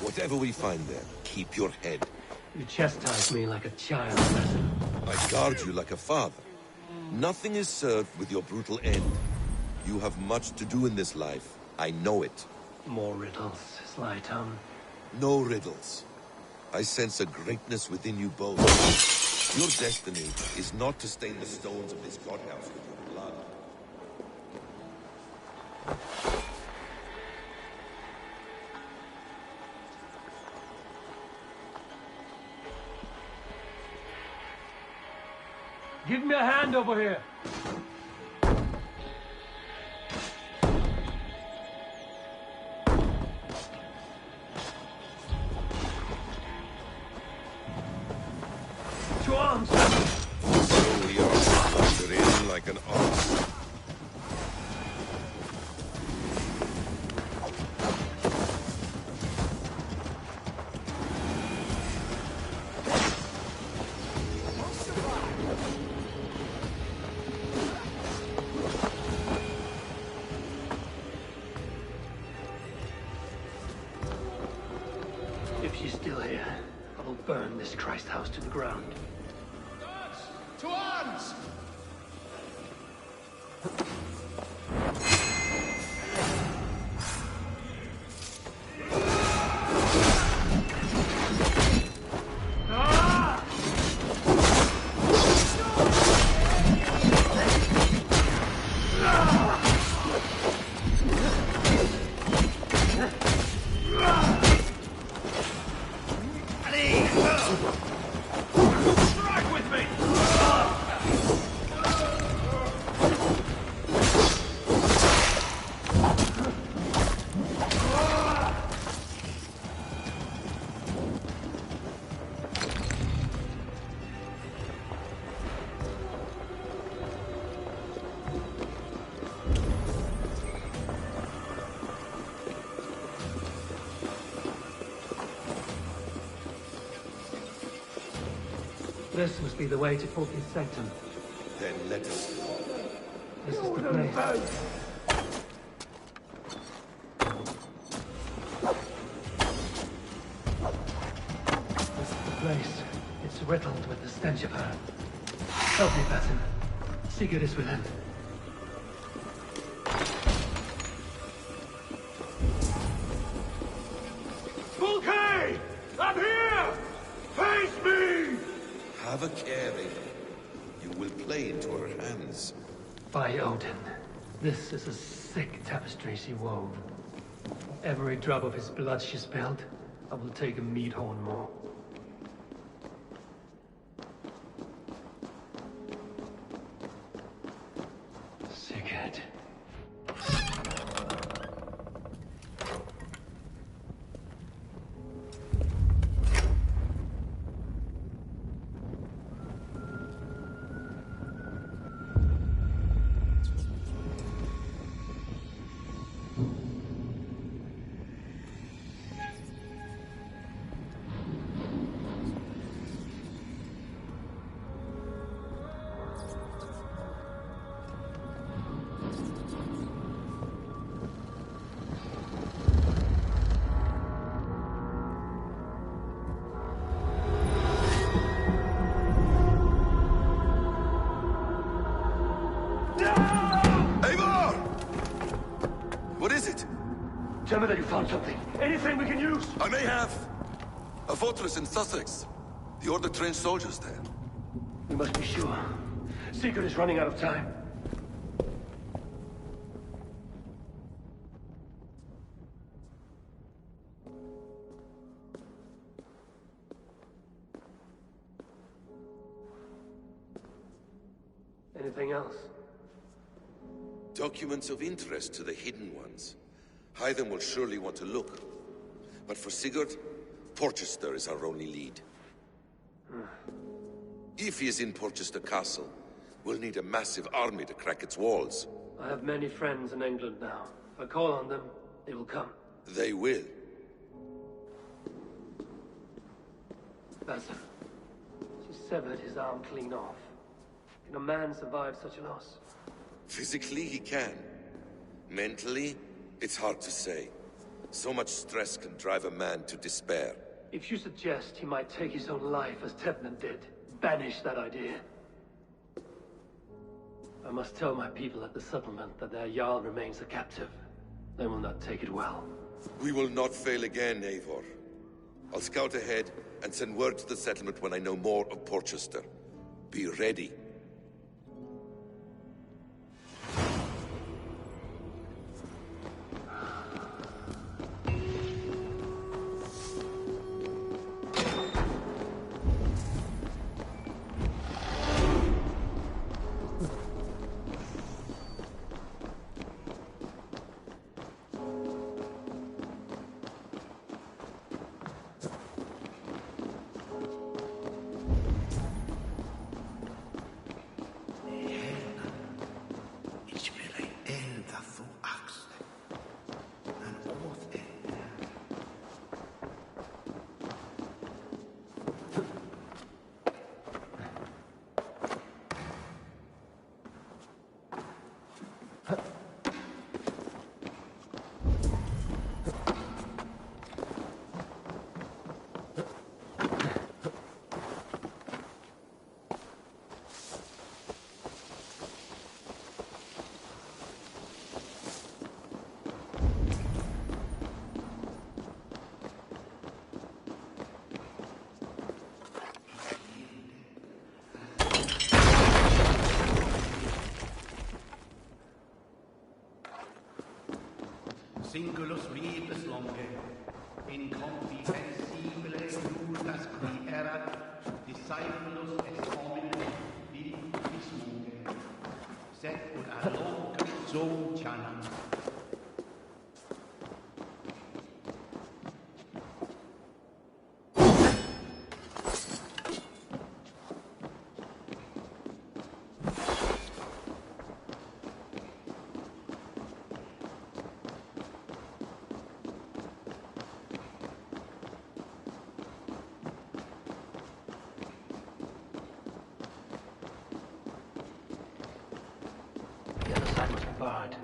Whatever we find there, keep your head. You chastise me like a child. I guard you like a father. Nothing is served with your brutal end. You have much to do in this life. I know it. More riddles, sly tongue. No riddles. I sense a greatness within you both. Your destiny is not to stain the stones of this godhouse with your blood. Give me a hand over here. To arms! So we are ushered in like an ox. If she's still here, I will burn this Christ house to the ground. To arms! Strike with me! This must be the way to Fulke's sanctum. Then let us go. This is the place. riddled with the stench of her. Help me, Basim. Sigurd is within. Fulke! I'm here! Face me! Have a care, Eivor. You will play into her hands. By Odin, this is a sick tapestry she wove. Every drop of his blood she spilled, I will take a meat horn more. Sigurd. Tell me that you found something. Anything we can use. I may have. A fortress in Sussex. The Order trained soldiers there. We must be sure. Sigurd is running out of time. Anything else? Documents of interest to the Hidden Ones. Hythen will surely want to look. But for Sigurd, Porchester is our only lead. If he is in Porchester Castle, we'll need a massive army to crack its walls. I have many friends in England now. If I call on them, they will come. They will. Basim, she severed his arm clean off. Can a man survive such a loss? Physically, he can. Mentally, it's hard to say. So much stress can drive a man to despair. If you suggest he might take his own life as Tevnan did, banish that idea. I must tell my people at the settlement that their Jarl remains a captive. They will not take it well. We will not fail again, Eivor. I'll scout ahead and send word to the settlement when I know more of Porchester. Be ready. Singulus rebus longe, incomprehensibile nullas qui erat, discipulus est hominem vivitis monge, sed ut ad locam socianam. Barred.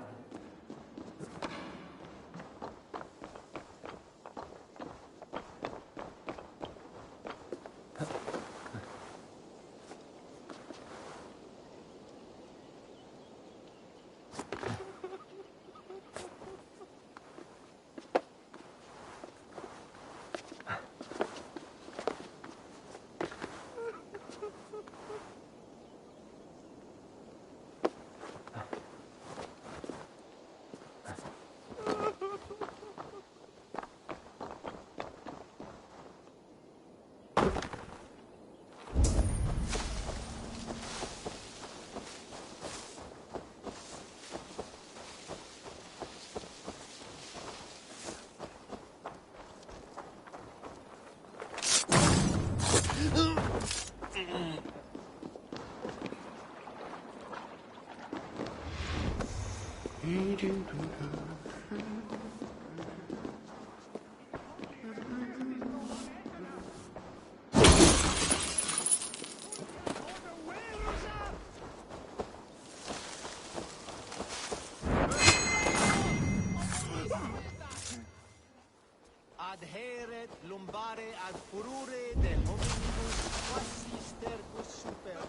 Adheret lumbare ad furore de hominibus quasi stercus super.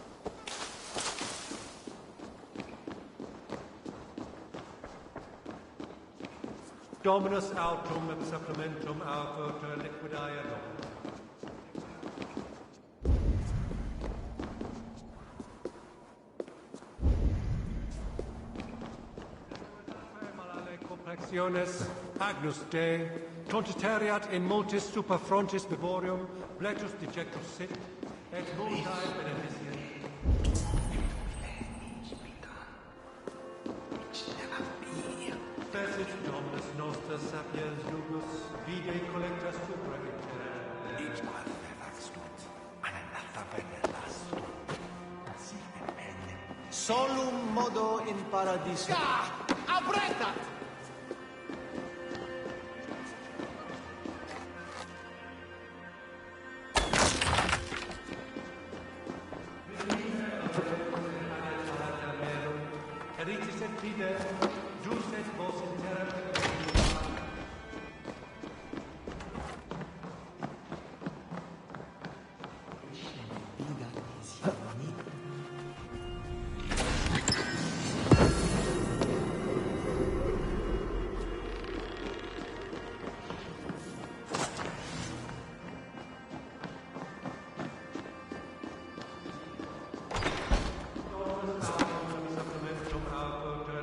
Dominus autum et supplementum autor liquidae Dominum. Complexiones Agnus Dei, contitariat in multis super frontis vivorium, bletus dejectus sit, et multae beneficient. Fecit Dominus nostra sapiens jubus, vide collectas supra inter. Each quad fevaxtut, ananatha venelastum, nasine bene. Solum modo in paradiso. Abretta! Eritis et fide, jus et vos in terra.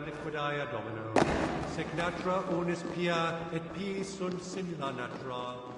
Liquidae Domino, sec natura unis pia et pii sunt simila natura.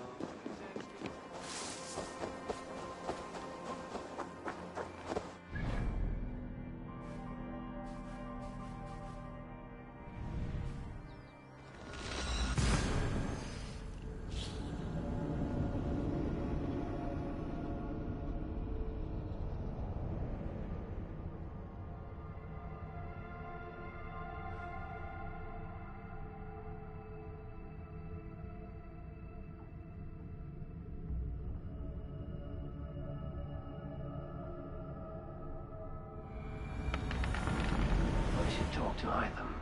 Talk to Hytham.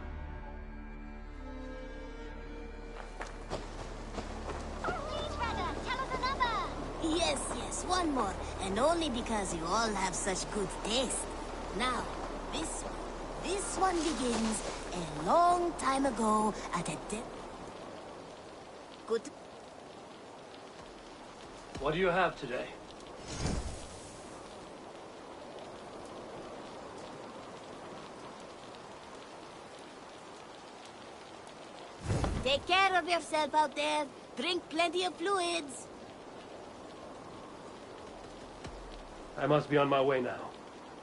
Yes, one more. And only because you all have such good taste. Now, this one begins a long time ago at a Good. What do you have today? Take care of yourself out there. Drink plenty of fluids. I must be on my way now.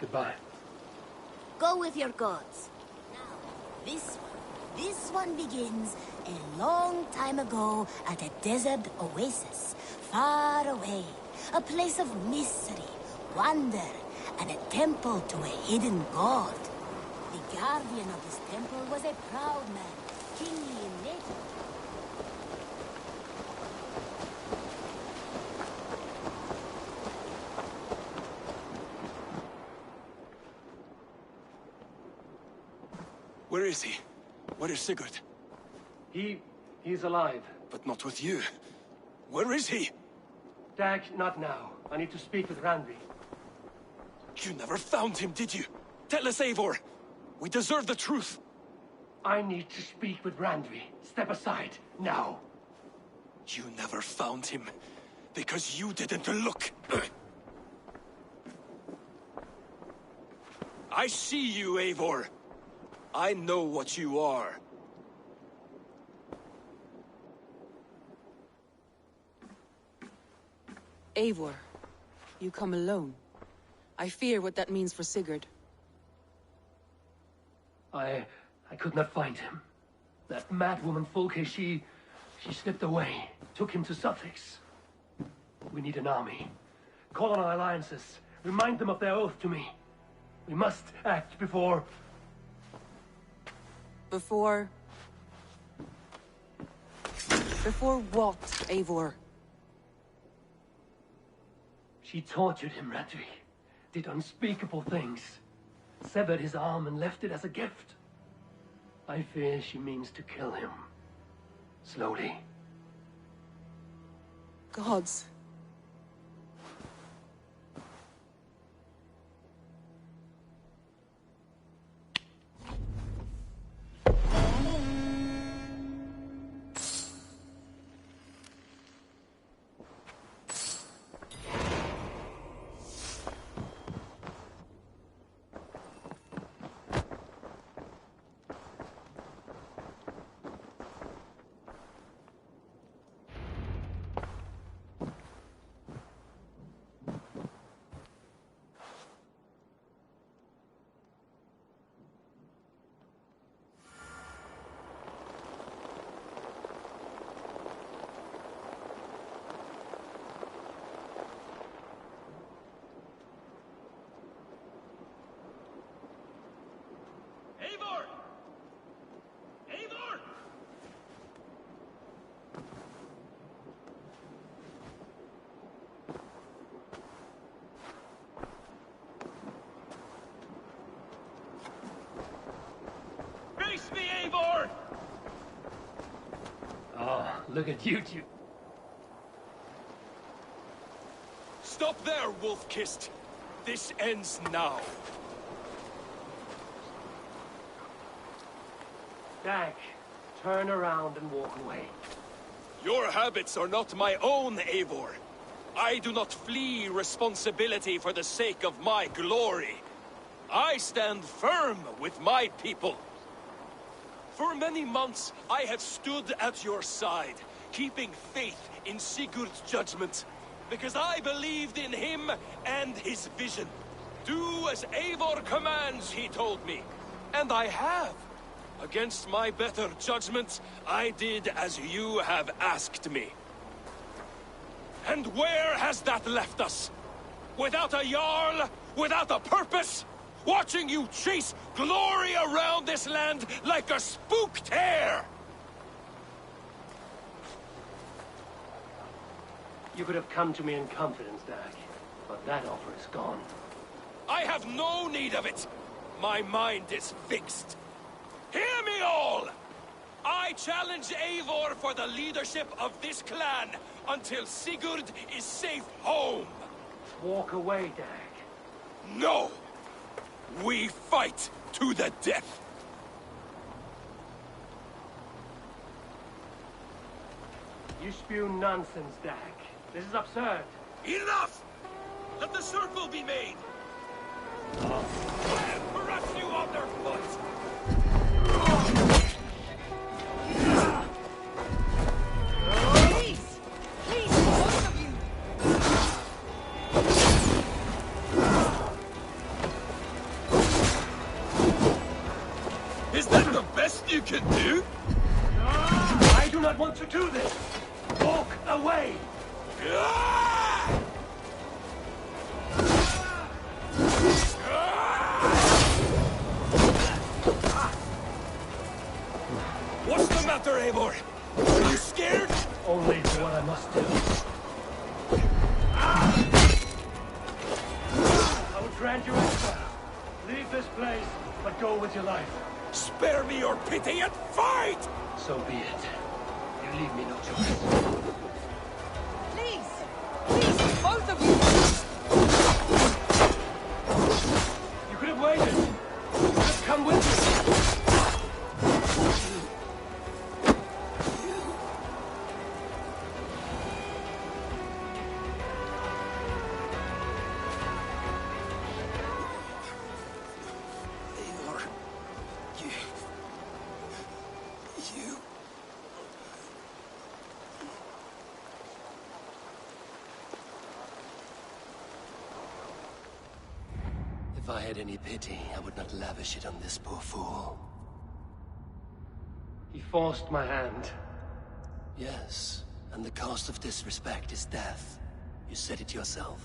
Goodbye. Go with your gods. Now, this one begins a long time ago at a desert oasis, far away. A place of mystery, wonder, and a temple to a hidden god. The guardian of this temple was a proud man, kingly in nature. Where is he? Where is Sigurd? He's alive. But not with you. Where is he? Dag, not now. I need to speak with Randvi. You never found him, did you? Tell us, Eivor. We deserve the truth. I need to speak with Randvi. Step aside, now. You never found him, because you didn't look. I see you, Eivor. I know what you are. Eivor, you come alone. I fear what that means for Sigurd. I could not find him. That madwoman Fulke, she slipped away, took him to Sussex. We need an army. Call on our alliances. Remind them of their oath to me. We must act before... Before what, Eivor? She tortured him, Radri. Did unspeakable things. Severed his arm and left it as a gift. I fear she means to kill him. Slowly. Gods. Eivor! Eivor! Face me, Eivor! Oh, look at you two. Stop there, Wolf-Kissed. This ends now. Dag, turn around and walk away. Your habits are not my own, Eivor. I do not flee responsibility for the sake of my glory. I stand firm with my people. For many months, I have stood at your side, keeping faith in Sigurd's judgment, because I believed in him and his vision. Do as Eivor commands, he told me. And I have. Against my better judgment, I did as you have asked me. And where has that left us? Without a Jarl? Without a purpose? Watching you chase glory around this land like a spooked hare! You could have come to me in confidence, Dag, but that offer is gone. I have no need of it! My mind is fixed. Hear me all! I challenge Eivor for the leadership of this clan until Sigurd is safe home. Walk away, Dag. No! We fight to the death! You spew nonsense, Dag. This is absurd. Enough! Let the circle be made! Crush you on their foot! Please! Please, both of you! Is that the best you can do? I do not want to do this! Walk away! What's the matter, Eivor? Are you scared? Only for what I must do. I will grant you exile. Leave this place, but go with your life. Spare me your pity and fight! So be it. You leave me no choice. Please! Please, both of you! You could have waited. You could have come with me. If I had any pity, I would not lavish it on this poor fool. He forced my hand. Yes, and the cost of disrespect is death. You said it yourself.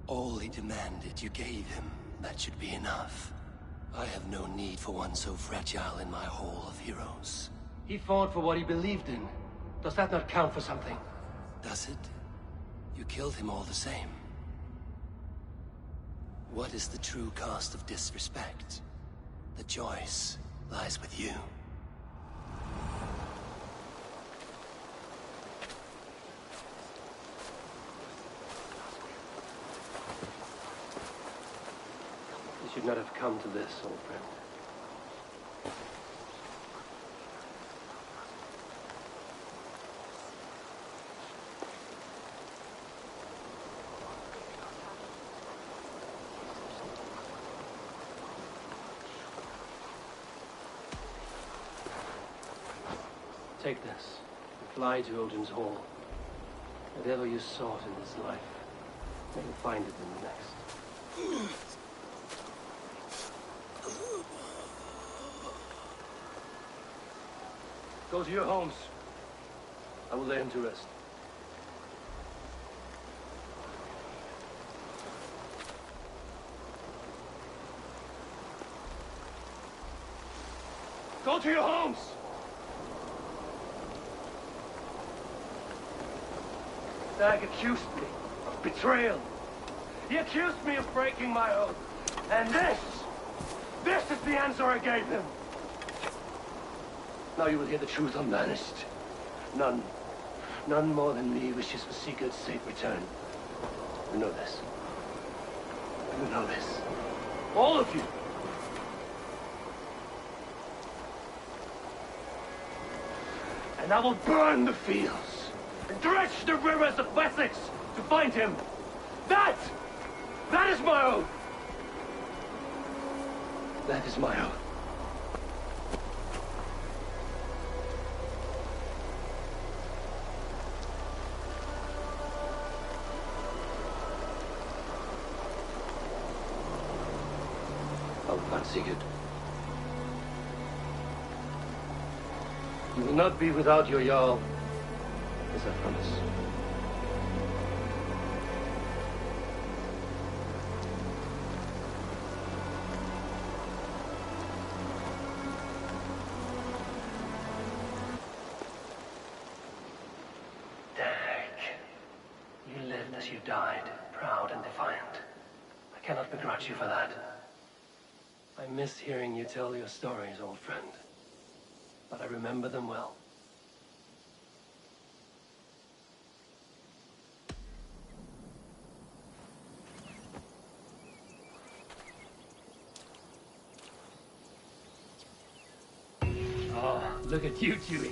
All he demanded, you gave him. That should be enough. I have no need for one so fragile in my hall of heroes. He fought for what he believed in. Does that not count for something? Does it? You killed him all the same. What is the true cost of disrespect? The choice lies with you. You should not have come to this, old friend. Take this, and fly to Odin's Hall. Whatever you sought in this life, you will find it in the next. Go to your homes. I will lay him to rest. Go to your homes! Dag accused me of betrayal. He accused me of breaking my oath. And this is the answer I gave him. Now you will hear the truth unbanished. None more than me wishes for Sigurd's safe return. You know this. You know this. All of you. And I will burn the fields and dredge the rivers of Wessex to find him. That is my oath. That is my oath. Sigurd. You will not be without your Jarl, as I promise. Dag, you lived as you died, proud and defiant. I cannot begrudge you for that. I miss hearing you tell your stories, old friend. But I remember them well. Oh, look at you, Dewey.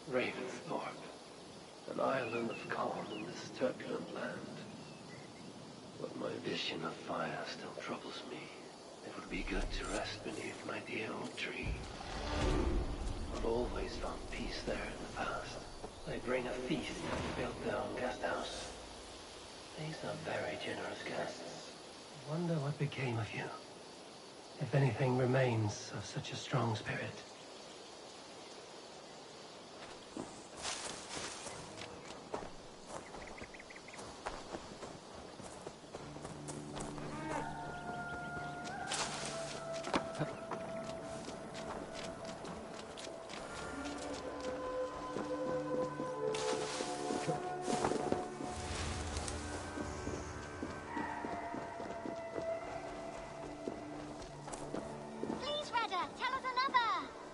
Ravensthorpe, an island of calm in this turbulent land. But my vision of fire still troubles me. It would be good to rest beneath my dear old tree. I've always found peace there in the past. They bring a feast and built their own guest house. These are very generous guests. I wonder what became of you. If anything remains of such a strong spirit.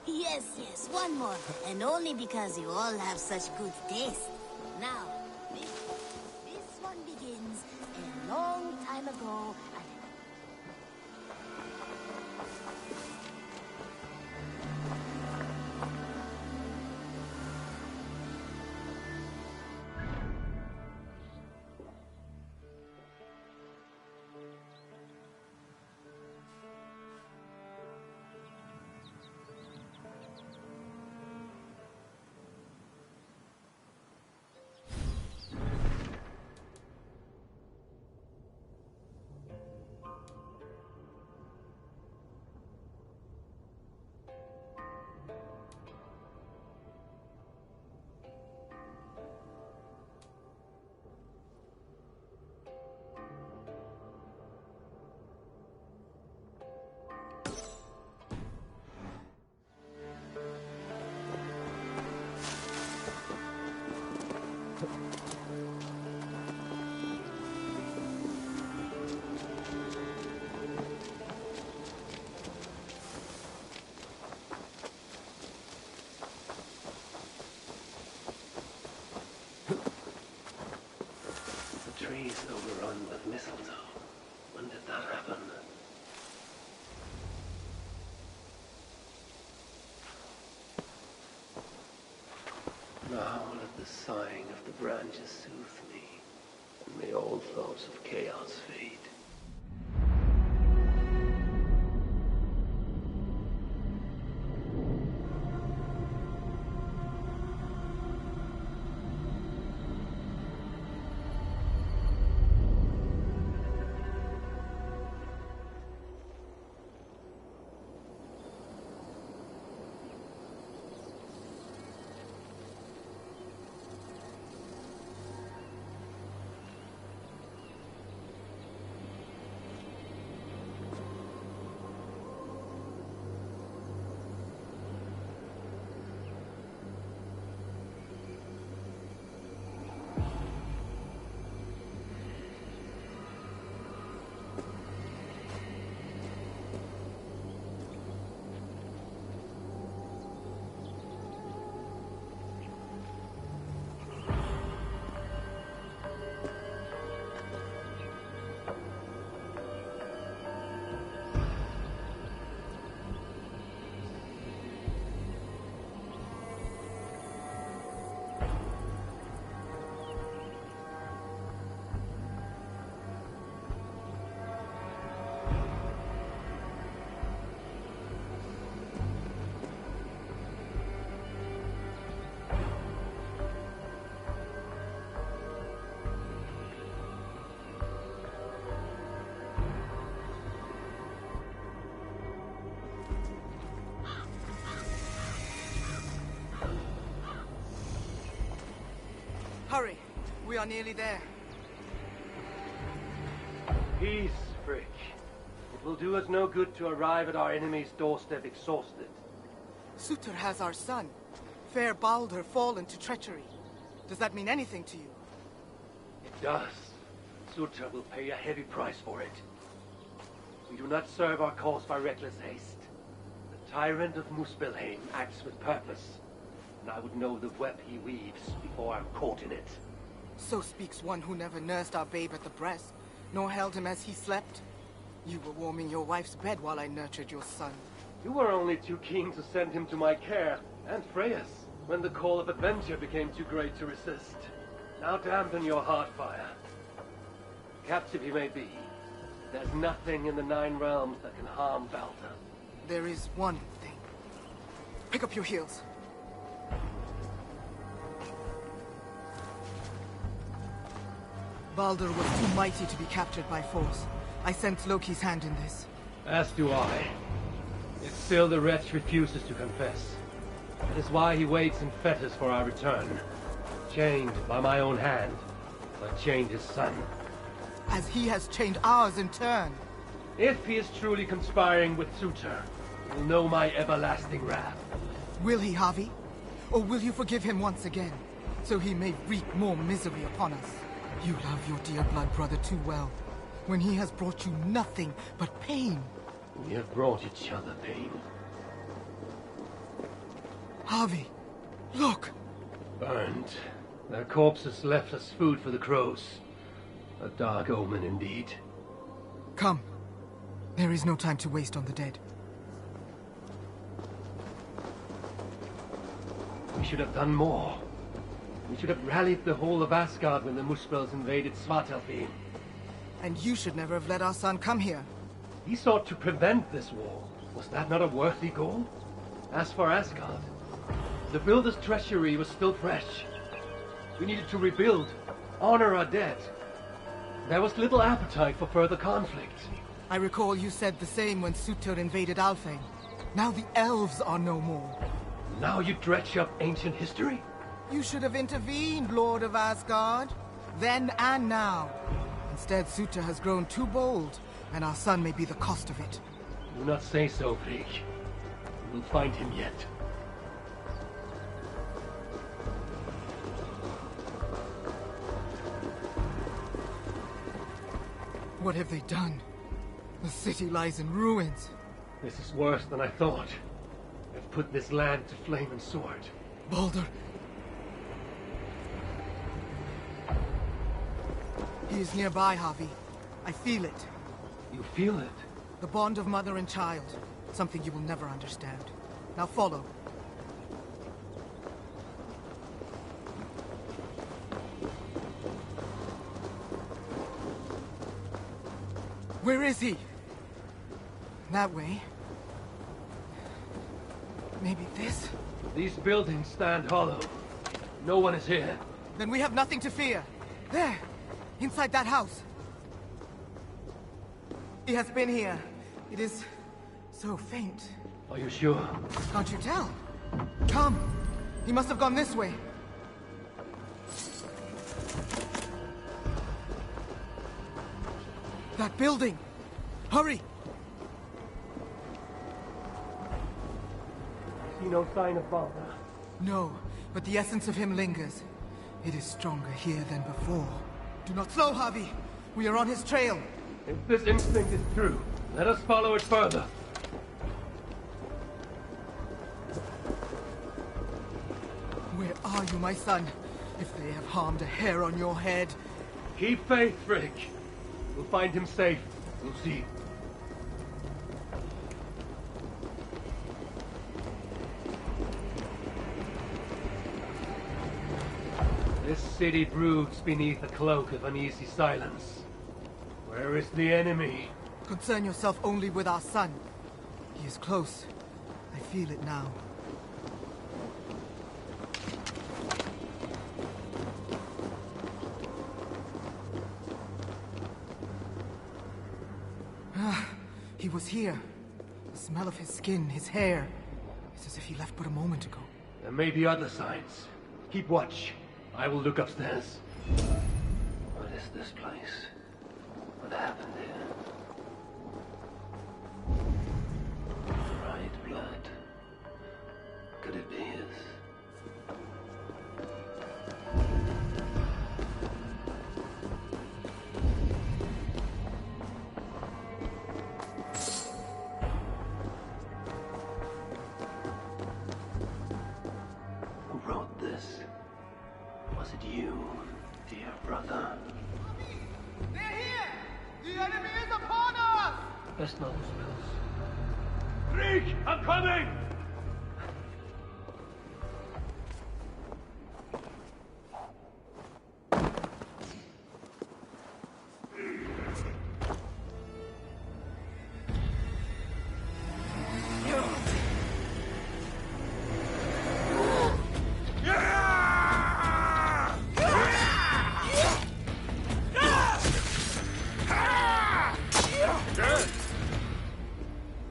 Yes, one more. And only because you all have such good taste. Now, this one begins a long time ago at trees overrun with mistletoe. When did that happen? Now let the sighing of the branches soothe me, and may all thoughts of chaos fade. Hurry! We are nearly there. Peace, Frick. It will do us no good to arrive at our enemy's doorstep exhausted. Sutur has our son. Fair Baldur fallen to treachery. Does that mean anything to you? It does. Sutur will pay a heavy price for it. We do not serve our cause by reckless haste. The tyrant of Muspelheim acts with purpose, and I would know the web he weaves before I'm caught in it. So speaks one who never nursed our babe at the breast, nor held him as he slept. You were warming your wife's bed while I nurtured your son. You were only too keen to send him to my care, and Freya's, when the call of adventure became too great to resist. Now dampen your heart fire. Captive he may be, there's nothing in the Nine Realms that can harm Baldur. There is one thing. Pick up your heels. Baldur was too mighty to be captured by force. I sense Loki's hand in this. As do I. Yet still the wretch refuses to confess. That is why he waits in fetters for our return. Chained by my own hand, but chained his son. As he has chained ours in turn. If he is truly conspiring with Sutur, he will know my everlasting wrath. Will he, Harvey? Or will you forgive him once again, so he may wreak more misery upon us? You love your dear blood brother too well, when he has brought you nothing but pain. We have brought each other pain. Harvey, look! Burned. Their corpses left as food for the crows. A dark omen indeed. Come. There is no time to waste on the dead. We should have done more. We should have rallied the whole of Asgard when the Muspels invaded Svartalfheim. And you should never have let our son come here. He sought to prevent this war. Was that not a worthy goal? As for Asgard, the builder's treachery was still fresh. We needed to rebuild, honor our dead. There was little appetite for further conflict. I recall you said the same when Sutur invaded Alfheim. Now the elves are no more. Now you dredge up ancient history? You should have intervened, Lord of Asgard. Then and now. Instead, Sutur has grown too bold, and our son may be the cost of it. Do not say so, Frigg. We will find him yet. What have they done? The city lies in ruins. This is worse than I thought. They've put this land to flame and sword. Baldur. He is nearby, Javi. I feel it. You feel it? The bond of mother and child. Something you will never understand. Now follow. Where is he? That way. Maybe this? These buildings stand hollow. No one is here. Then we have nothing to fear. There! Inside that house. He has been here. It is so faint. Are you sure? Can't you tell? Come! He must have gone this way. That building! Hurry! See no sign of Father. No, but the essence of him lingers. It is stronger here than before. Do not slow, Javi! We are on his trail! If this instinct is true, let us follow it further. Where are you, my son? If they have harmed a hair on your head... Keep faith, Frick. We'll find him safe. We'll see. This city broods beneath a cloak of uneasy silence. Where is the enemy? Concern yourself only with our son. He is close. I feel it now. He was here. The smell of his skin, his hair. It's as if he left but a moment ago. There may be other signs. Keep watch. I will look upstairs. What is this place? What happened here? Dried blood. Could it be his? Who wrote this? Was it you, dear brother? They're here! The enemy is upon us! Best not spills. Freak! I'm coming!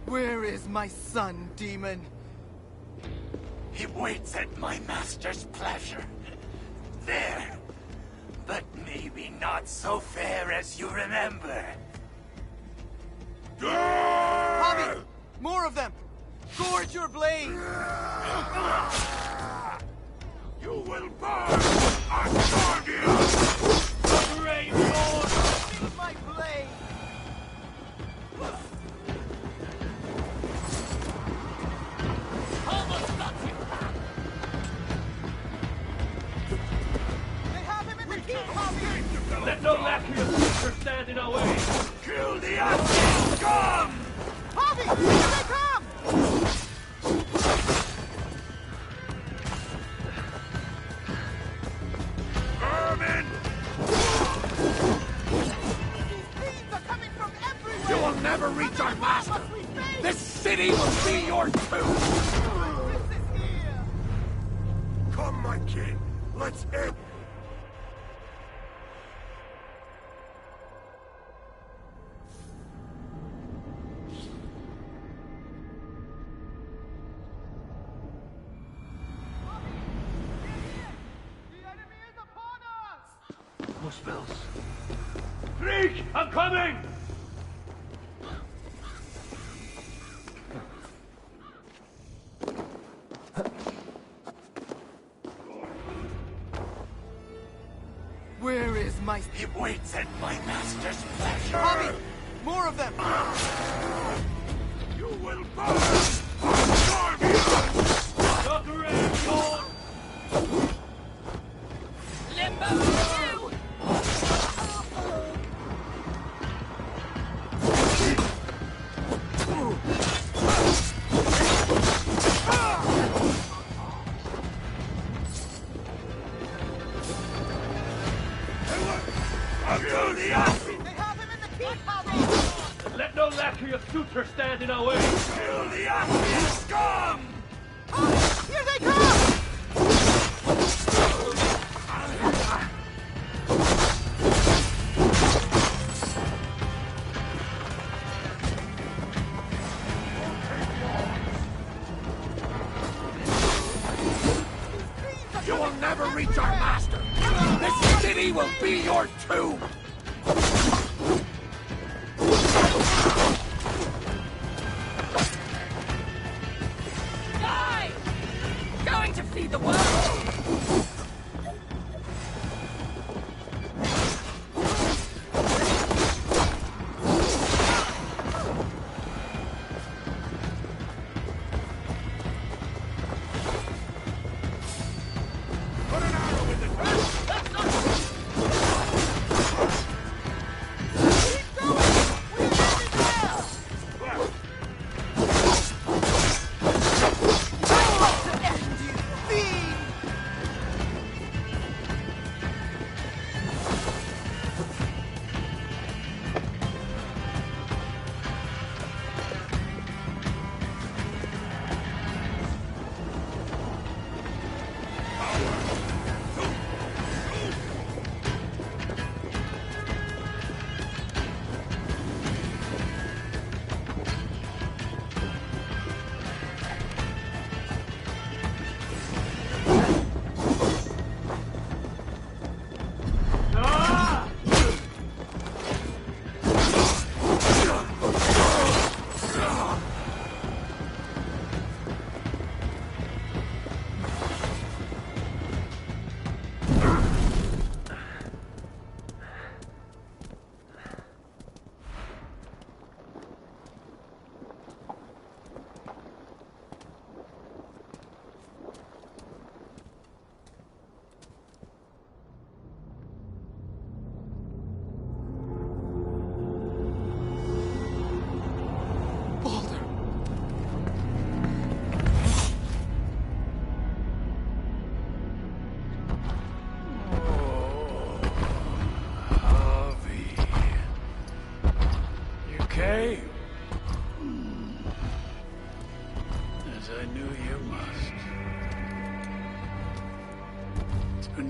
Where is my son, demon? He waits at my master's pleasure. There. But maybe not so fair as you remember. Javi! More of them! Gorge your blade! You will burn! Astardia! Great Lord! See my blade! Almost got you! They have him in the keep, Javi! Let no Lacrius stand in our way! Kill the Astardia scum! Javi! Here they come! Vermin! These fiends are coming from everywhere! You will never reach our master! This city will be your tomb! This is here! Come, my king! Let's end! More spells. Freak! I'm coming! Where is my... He waits at my master's pleasure! Javi! More of them! You will burn! Astardia! Look around, Lord! Limbo! the asses! They have him in the keep, Pavel! And let no lack of your suitor stand in our way! Kill the asses, scum! Here they come! You will never reach our master! This city will be your tomb! Die! Going to feed the world!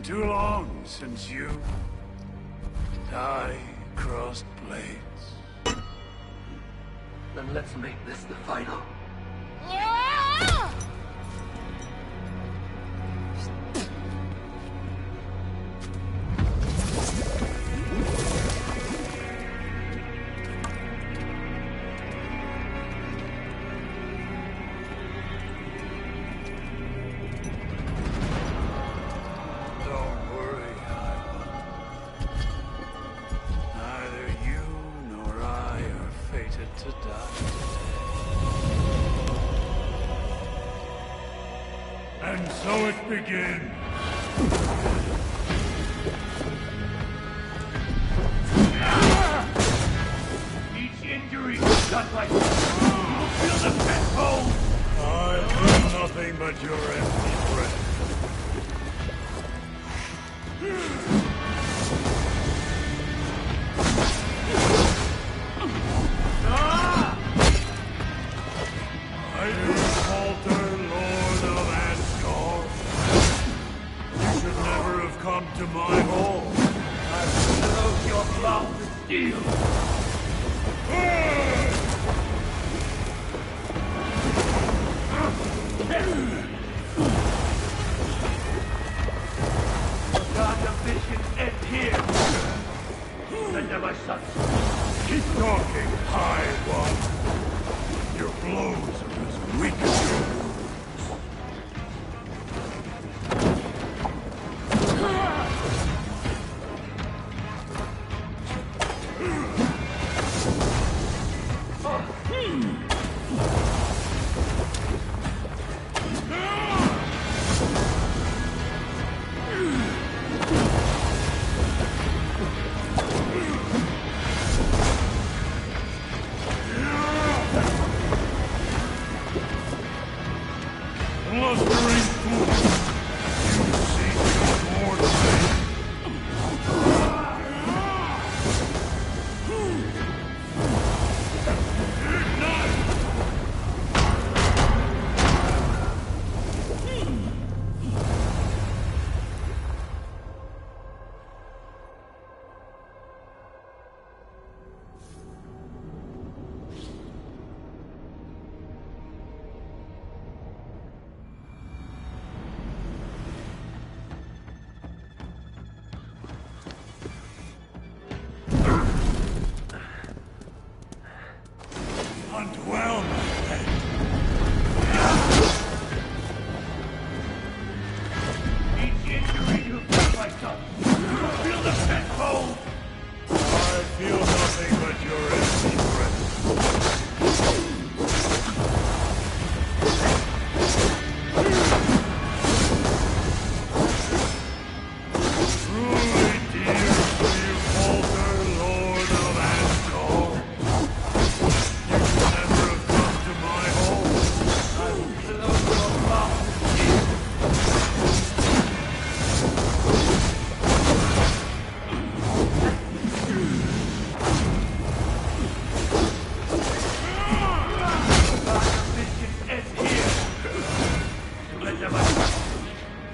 Too long since you and I crossed blades. Then let's make this the final. And so it begins. Each injury is done like this. You will feel the pet hole. I feel nothing but your empty breath. I do falter, Lord of Asgard. You should never have come to my hall. I served your blood to steel. God's ambitions end here. Surrender my sons. Keep talking, High One. Your blows are as weak as yours. your empty breath.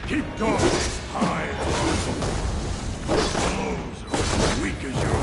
Keep going high. Blows are as weak as your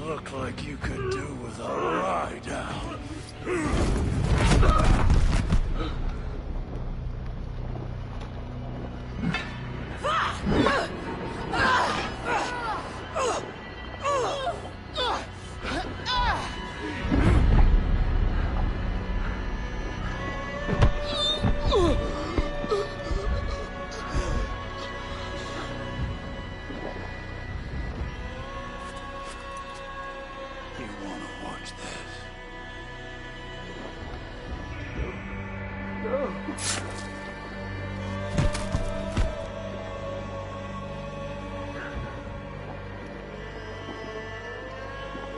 look like you could do with a lie down.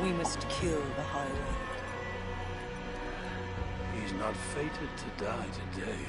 We must kill the High One. He's not fated to die today.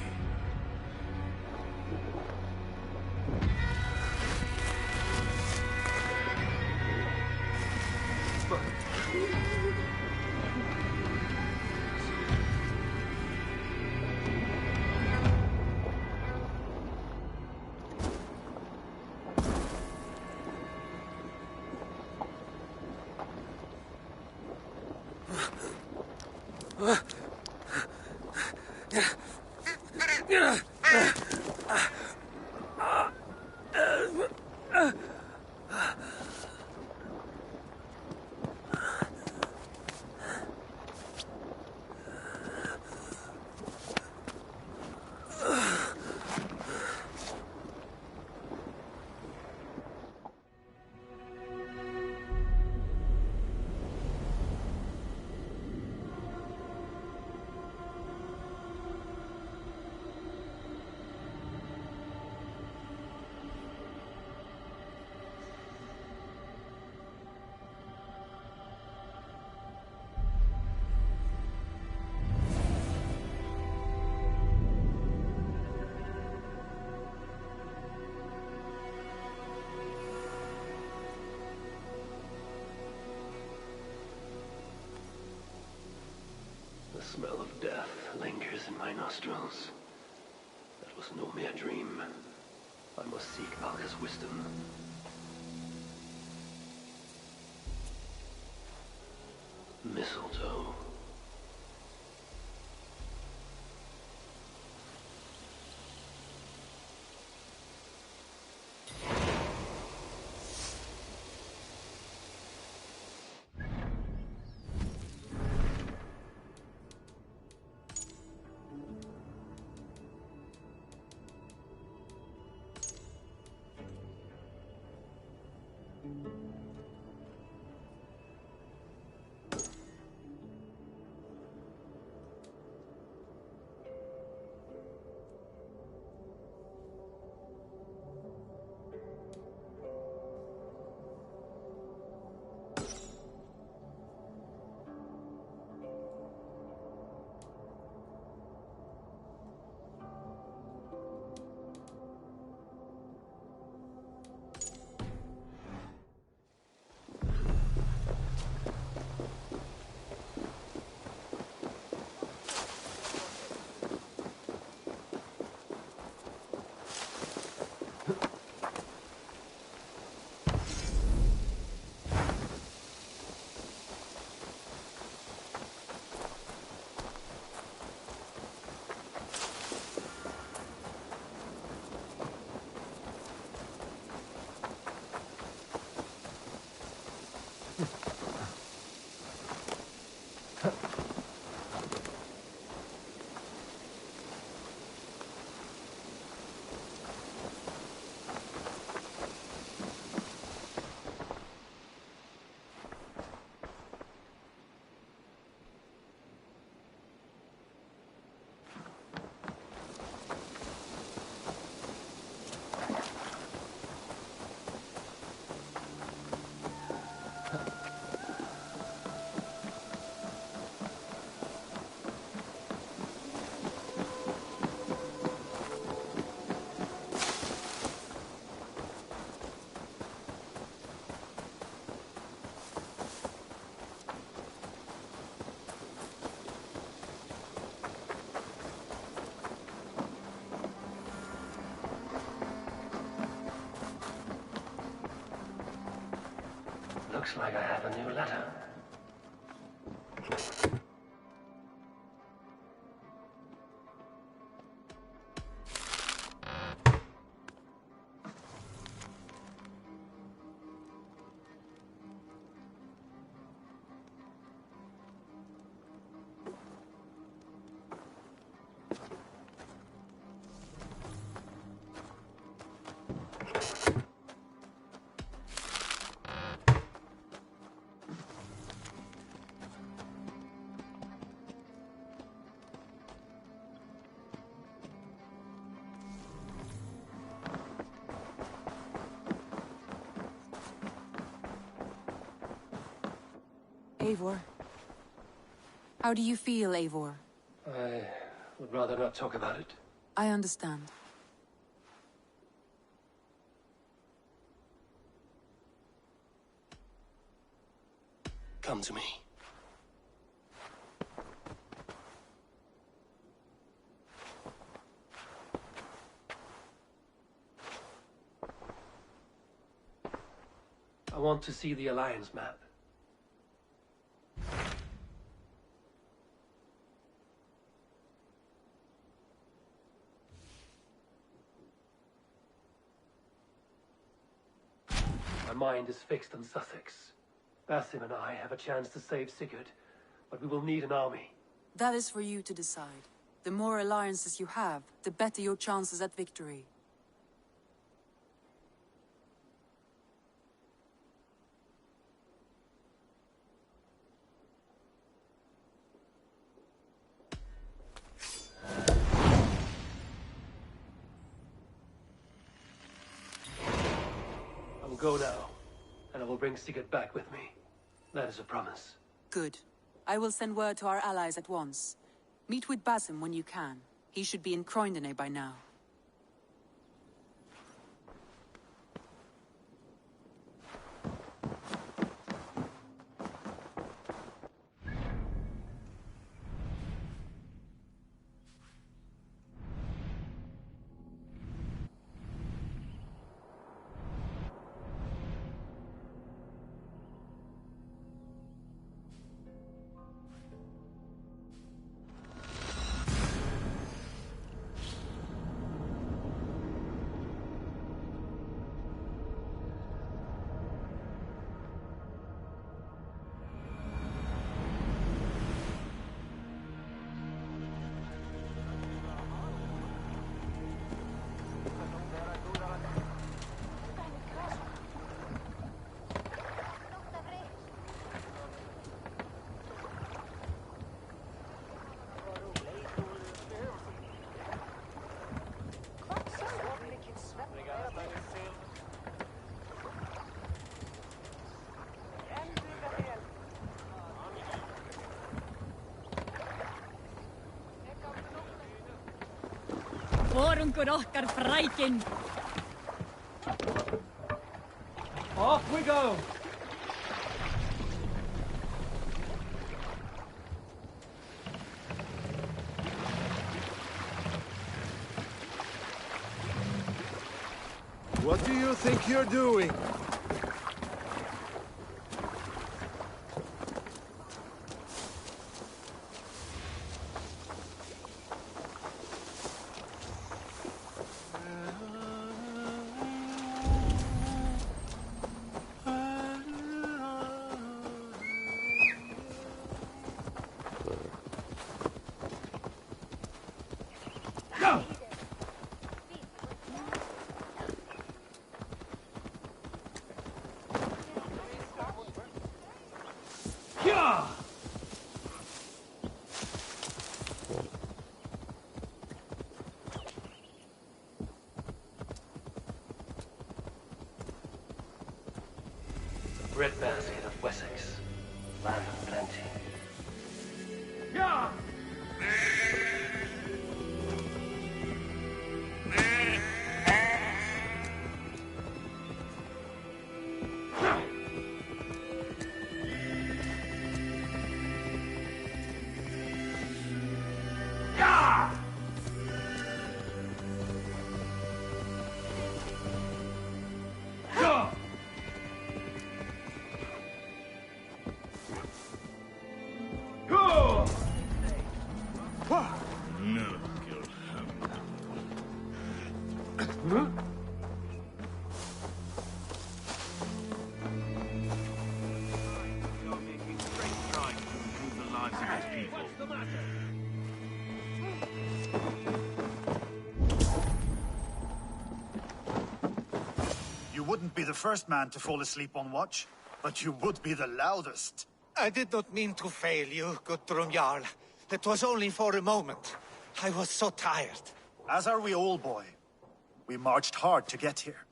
The smell of death lingers in my nostrils. That was no mere dream. I must seek Alka's wisdom. Mistletoe. Looks like I have a new letter. Eivor. How do you feel, Eivor? I would rather not talk about it. I understand. Come to me. I want to see the Alliance map. My mind is fixed on Sussex. Basim and I have a chance to save Sigurd, but we will need an army. That is for you to decide. The more alliances you have, the better your chances at victory. I will go now, and I will bring Sigurd back with me. That is a promise. Good. I will send word to our allies at once. Meet with Basim when you can. He should be in Croydon by now. Vorungur okkar frækin. Off we go! What do you think you're doing? Breadbasket of Wessex. Land of plenty. Yeah! You wouldn't be the first man to fall asleep on watch, but you would be the loudest. I did not mean to fail you, Guthrum Jarl. It was only for a moment. I was so tired. As are we all, boy. We marched hard to get here.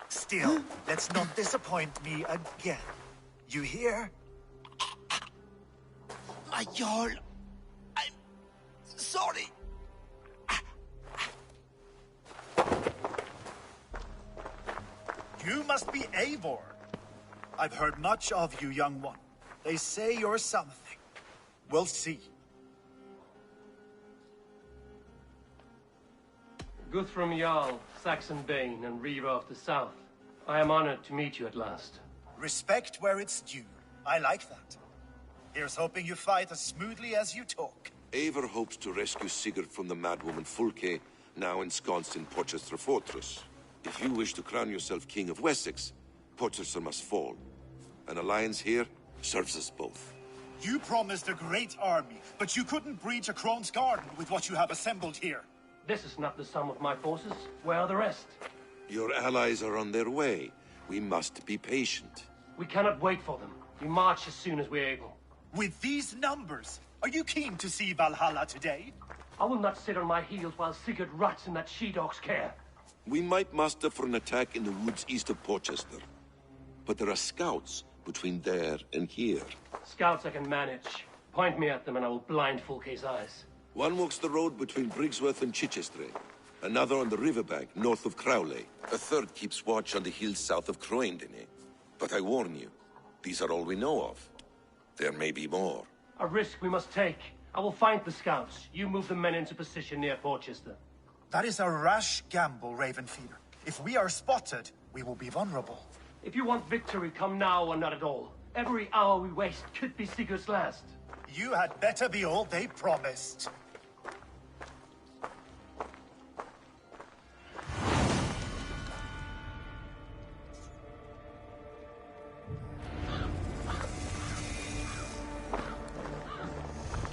Still, let's not disappoint me again. You hear? My Jarl, I'm sorry. You must be Eivor. I've heard much of you, young one. They say you're something. We'll see. Guthrum Jarl, Saxon Bane, and Reaver of the South. I am honored to meet you at last. Respect where it's due. I like that. Here's hoping you fight as smoothly as you talk. Eivor hopes to rescue Sigurd from the madwoman Fulke, now ensconced in Porchester Fortress. If you wish to crown yourself King of Wessex, Porchester must fall. An alliance here serves us both. You promised a great army, but you couldn't breach a Crone's garden with what you have assembled here. This is not the sum of my forces. Where are the rest? Your allies are on their way. We must be patient. We cannot wait for them. We march as soon as we're able. With these numbers, are you keen to see Valhalla today? I will not sit on my heels while Sigurd rots in that she-dog's care. We might muster for an attack in the woods east of Porchester. But there are scouts between there and here. Scouts I can manage. Point me at them and I will blind Fulke's eyes. One walks the road between Briggsworth and Chichester. Another on the riverbank north of Crowley. A third keeps watch on the hills south of Croendene. But I warn you, these are all we know of. There may be more. A risk we must take. I will find the scouts. You move the men into position near Porchester. That is a rash gamble, Ravenfeeder. If we are spotted, we will be vulnerable. If you want victory, come now or not at all. Every hour we waste could be Sigurd's last. You had better be all they promised.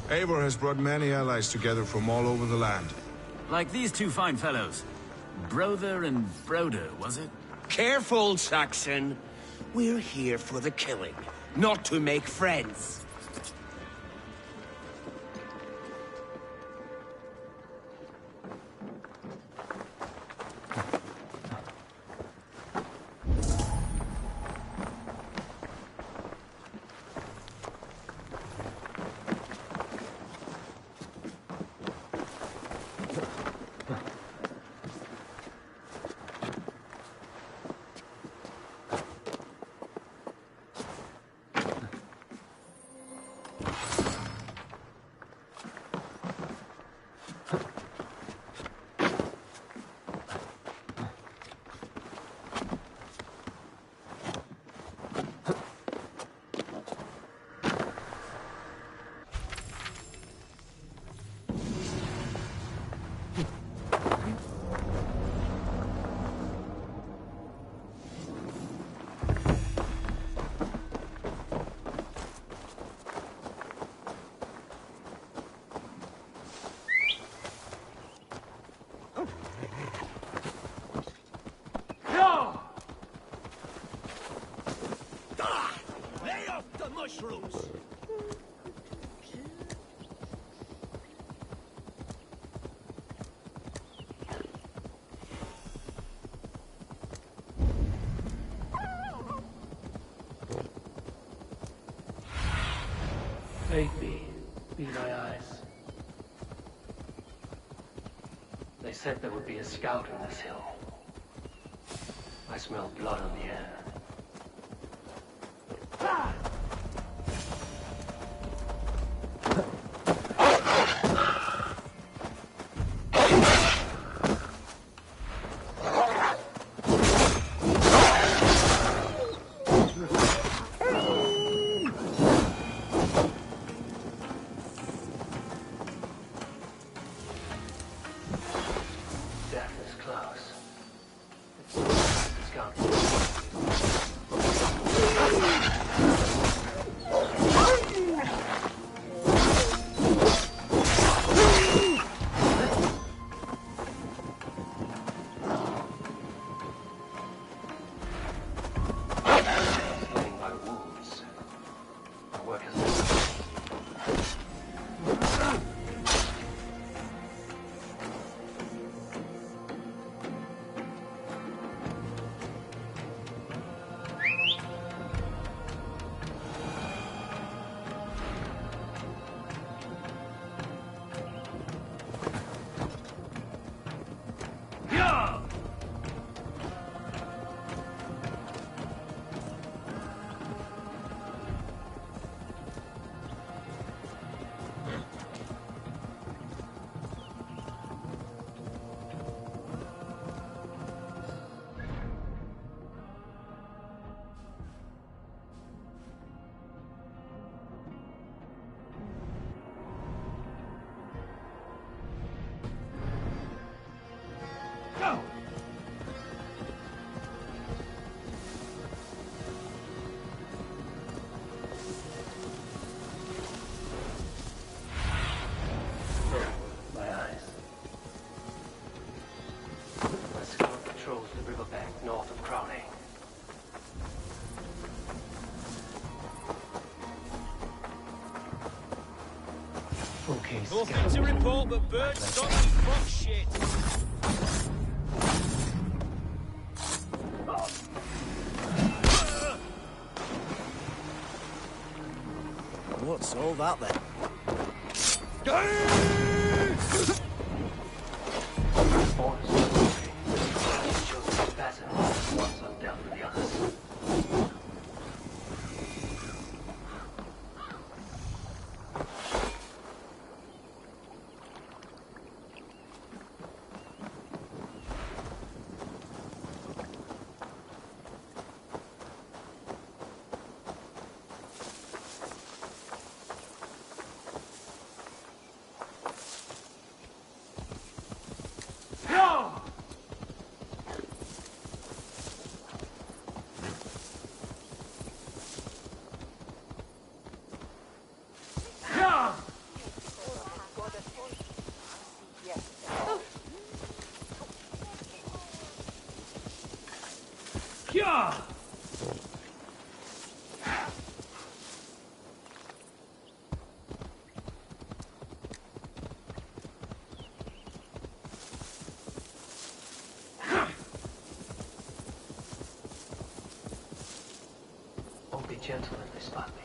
Eivor has brought many allies together from all over the land. Like these two fine fellows. Brother and Broder, was it? Careful, Saxon. We're here for the killing, not to make friends. Aid me. Be my eyes. They said there would be a scout in this hill. I smell blood on the air. Nothing to report, but birds don't eat fuck shit. What's all that then? Be gentle if they spot me.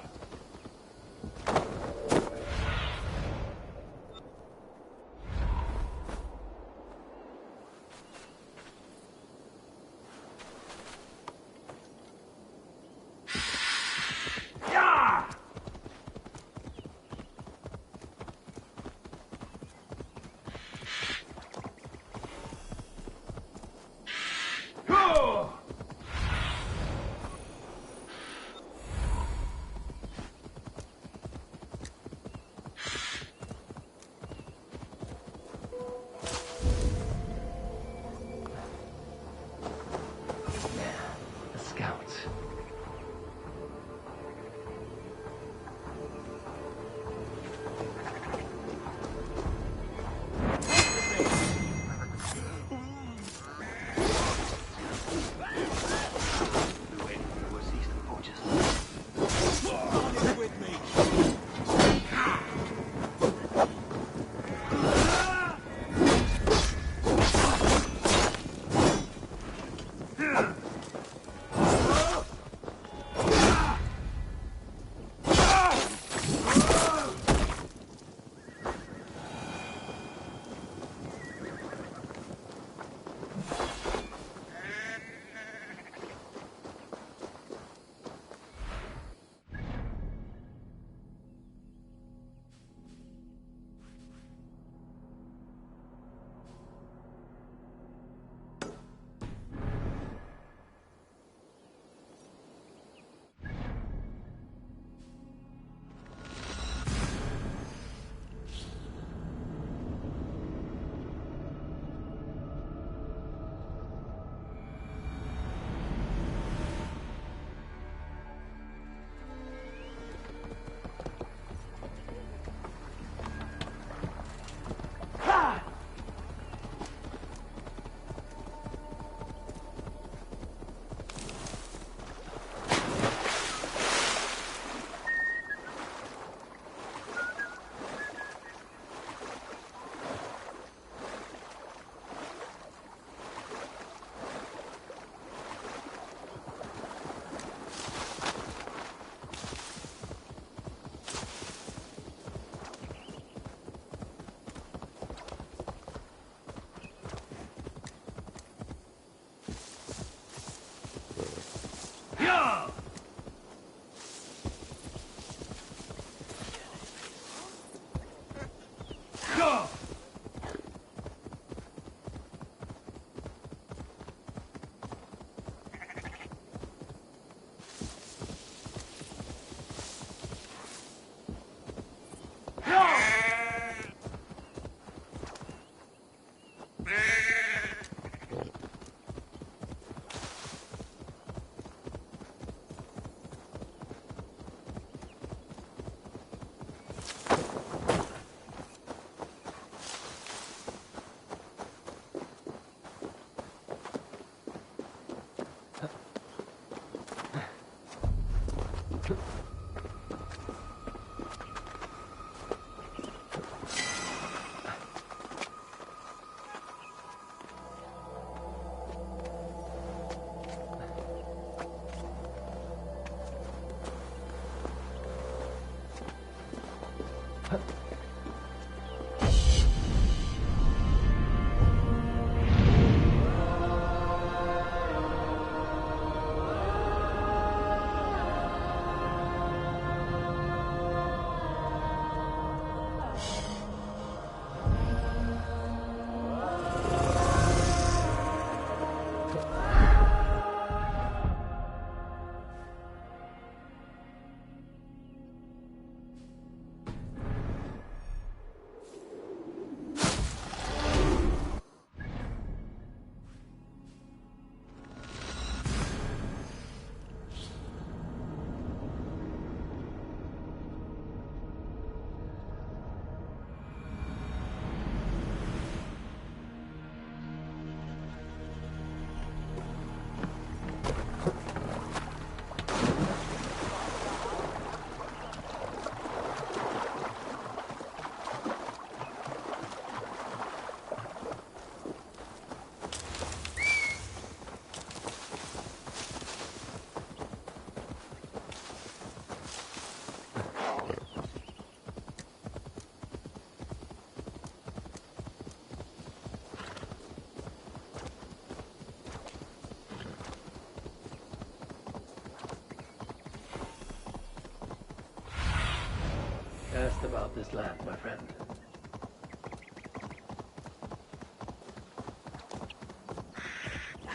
Asked about this land, my friend.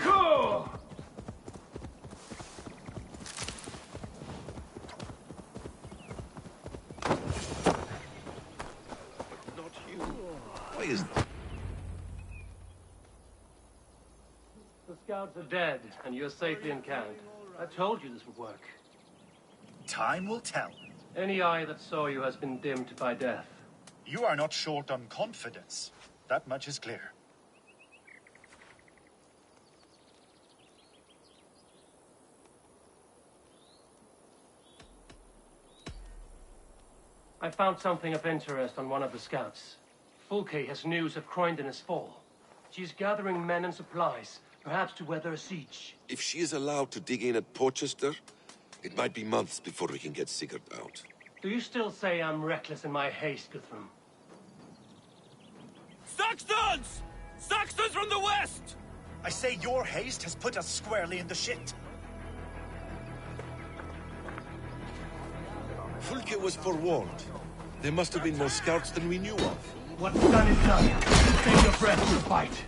Go! Not you. Why is The scouts are dead, and you're safely encamped. I told you this would work. Time will tell. Any eye that saw you has been dimmed by death. You are not short on confidence. That much is clear. I found something of interest on one of the scouts. Fulke has news of Croydon's fall. She's gathering men and supplies, perhaps to weather a siege. If she is allowed to dig in at Porchester, it might be months before we can get Sigurd out. Do you still say I'm reckless in my haste, Guthrum? Saxons! Saxons from the west! I say your haste has put us squarely in the shit. Fulke was forewarned. There must have been more scouts than we knew of. What's done is done. Save your breath to fight.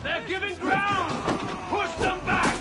They're giving ground! Push them back!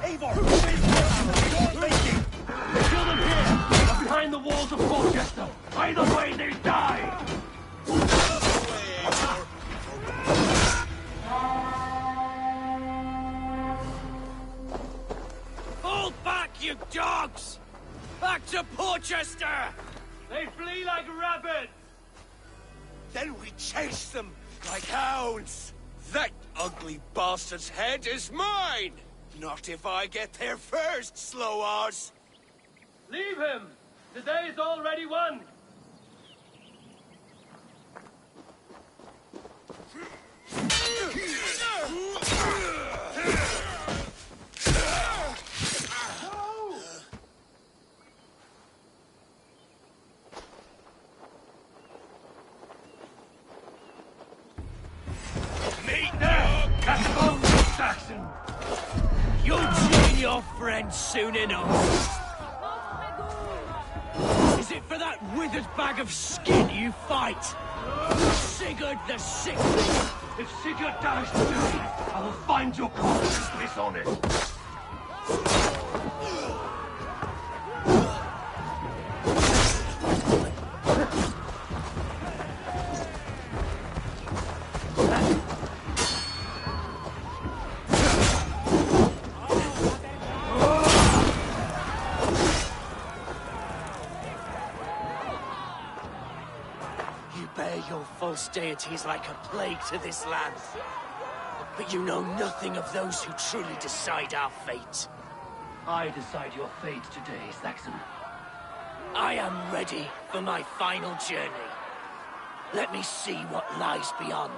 Eivor! Kill them here! Or behind the walls of Colchester! Either way, they die! Fall back, you dogs! Back to Porchester! They flee like rabbits! Then we chase them like hounds. That ugly bastard's head is mine! Not if I get there first, slow-arse! Leave him! The day is already won! Saxon! You'll join your friends soon enough. Is it for that withered bag of skin you fight? Sigurd the Sickly! If Sigurd dies today, I will find your corpse and piss on it. False deities like a plague to this land. But you know nothing of those who truly decide our fate. I decide your fate today, Saxon. I am ready for my final journey. Let me see what lies beyond.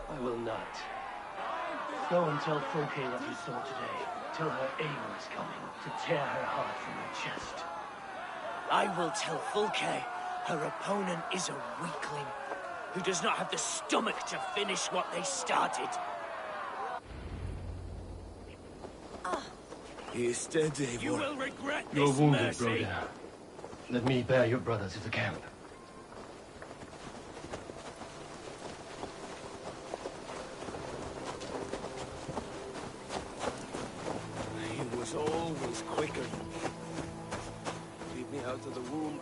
I will not. Go and tell Fulke what you saw today. Tell her Eivor is coming to tear her heart from her chest. I will tell Fulke her opponent is a weakling who does not have the stomach to finish what they started. He is dead, Eivor. You will regret You're this wounded, mercy. brother. Let me bear your brother to the camp. He was always quicker. Leave me out of the womb.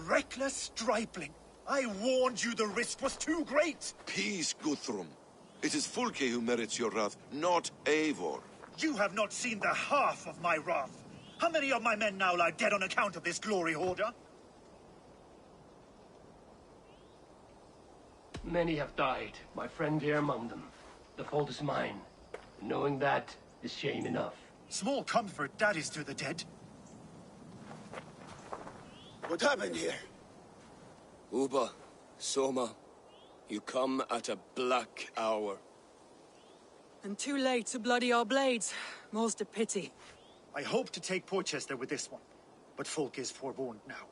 Reckless stripling! I warned you the risk was too great! Peace, Guthrum. It is Fulke who merits your wrath, not Eivor. You have not seen the half of my wrath. How many of my men now lie dead on account of this glory hoarder? Many have died, my friend here among them. The fault is mine. Knowing that is shame enough. Small comfort that is to the dead. What happened here? Uba, Soma, you come at a black hour. And too late to bloody our blades. More's the pity. I hope to take Porchester with this one, but Folk is forewarned now.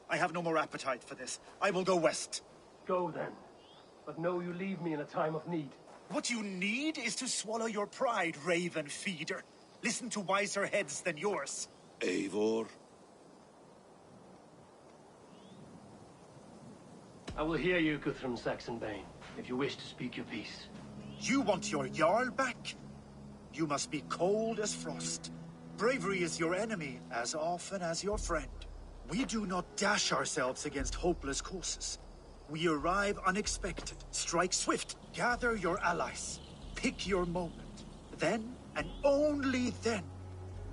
I have no more appetite for this. I will go west. Go then. But know you leave me in a time of need. What you need is to swallow your pride, raven feeder. Listen to wiser heads than yours. Eivor? I will hear you, Guthrum Saxonbane, if you wish to speak your piece. You want your Jarl back? You must be cold as frost. Bravery is your enemy as often as your friend. We do not dash ourselves against hopeless courses. We arrive unexpected, strike swift, gather your allies, pick your moment. Then, and only then,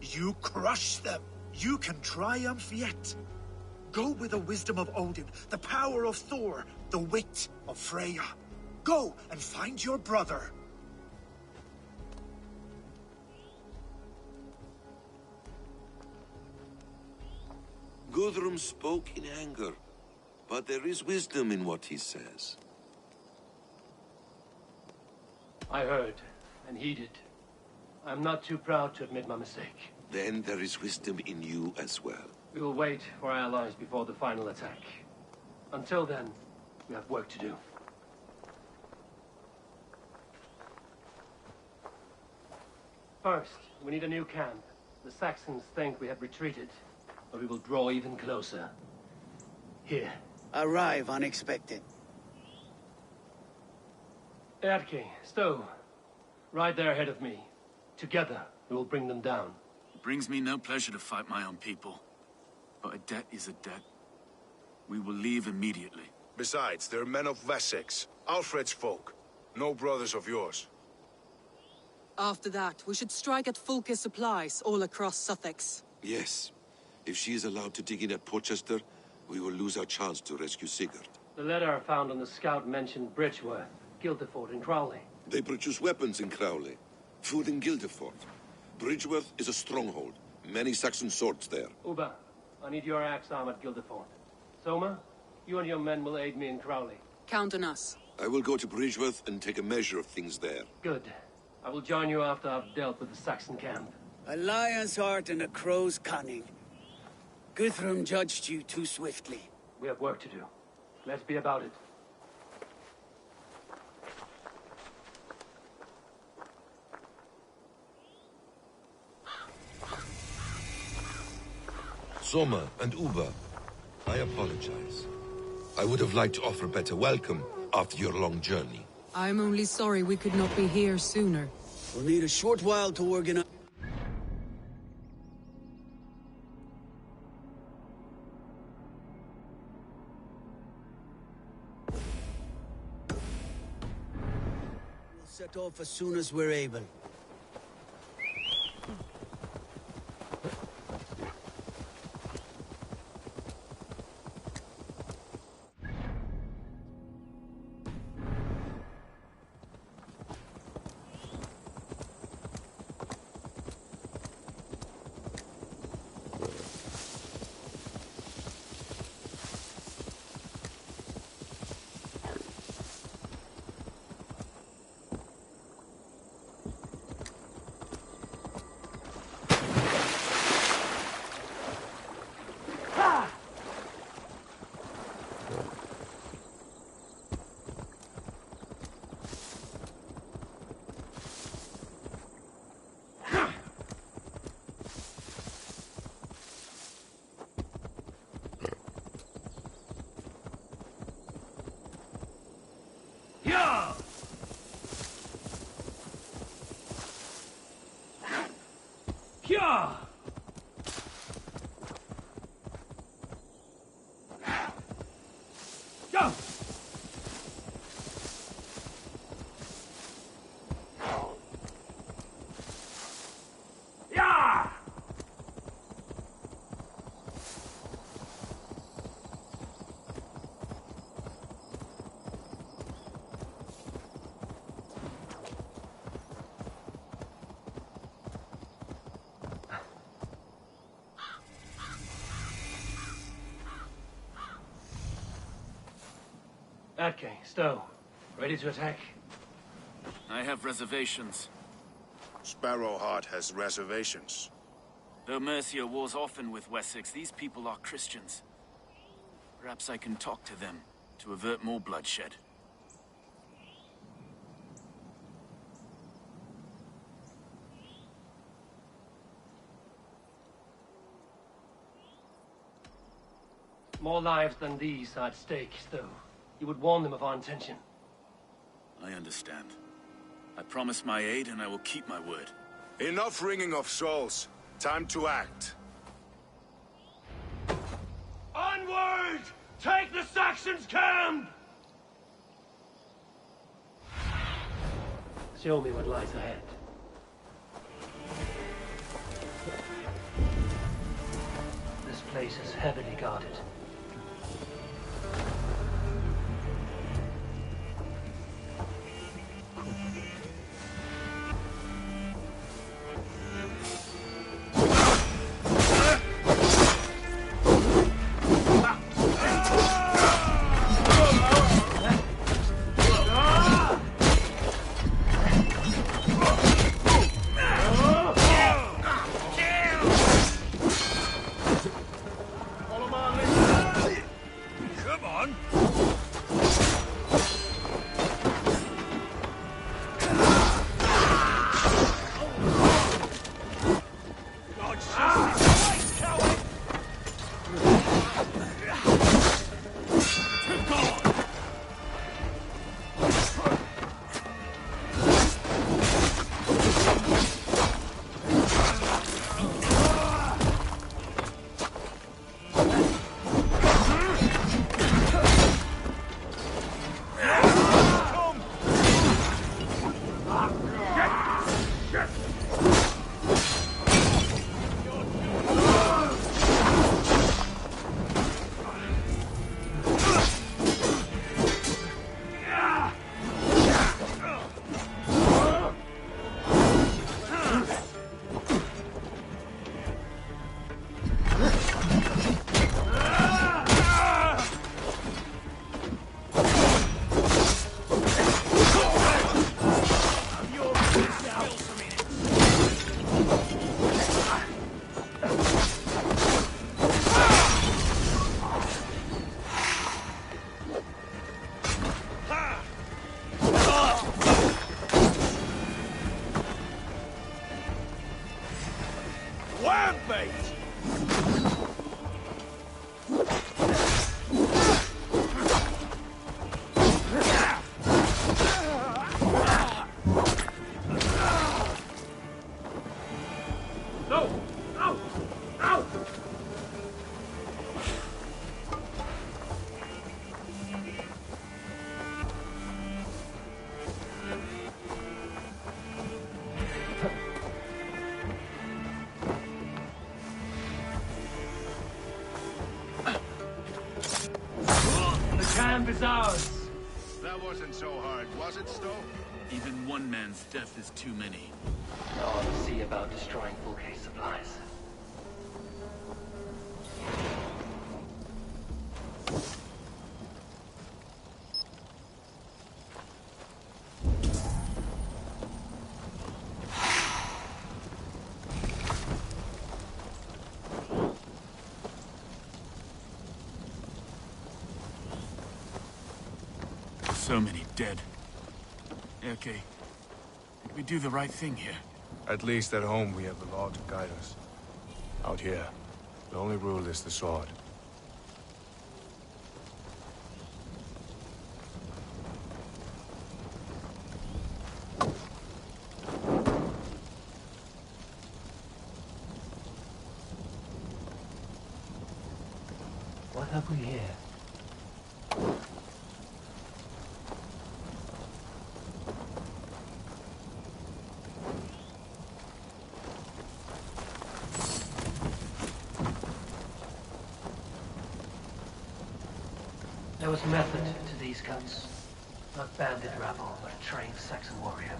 you crush them. You can triumph yet. Go with the wisdom of Odin, the power of Thor, the wit of Freya. Go and find your brother. Guthrum spoke in anger, but there is wisdom in what he says. I heard and heeded. I'm not too proud to admit my mistake. Then there is wisdom in you as well. We will wait for our allies before the final attack. Until then, we have work to do. First, we need a new camp. The Saxons think we have retreated, but we will draw even closer. Here. Arrive unexpected. Erke, Stowe. Right there ahead of me. Together, we will bring them down. It brings me no pleasure to fight my own people. But a debt is a debt. We will leave immediately. Besides, they're men of Wessex, Alfred's folk. No brothers of yours. After that, we should strike at Fulke's supplies all across Sussex. Yes. If she is allowed to dig in at Portchester, we will lose our chance to rescue Sigurd. The letter I found on the scout mentioned Bridgeworth, Guildeford, and Crowley. They produce weapons in Crowley, food in Guildeford. Bridgeworth is a stronghold. Many Saxon swords there. Uba, I need your axe arm at Guildeford. Soma, you and your men will aid me in Crowley. Count on us. I will go to Bridgeworth and take a measure of things there. Good. I will join you after I've dealt with the Saxon camp. A lion's heart and a crow's cunning. Guthrum judged you too swiftly. We have work to do. Let's be about it. Soma and Uba, I apologize. I would have liked to offer a better welcome after your long journey. I'm only sorry we could not be here sooner. We'll need a short while to organize. We'll set off as soon as we're able. Atke, Stowe, ready to attack? I have reservations. Sparrowheart has reservations. Though Mercia wars often with Wessex, these people are Christians. Perhaps I can talk to them to avert more bloodshed. More lives than these are at stake, Stowe. You would warn them of our intention. I understand. I promise my aid, and I will keep my word. Enough wringing of souls. Time to act. Onward! Take the Saxons' camp! Show me what lies ahead. This place is heavily guarded. Camp is ours. That wasn't so hard, was it, Stowe? Even one man's death is too many. I'll see about destroying full case supplies. So many dead. Okay. Did we do the right thing here? At least at home we have the law to guide us. Out here, the only rule is the sword. What have we here? There was method to these cuts. Not bandit rabble, but a trained Saxon warrior.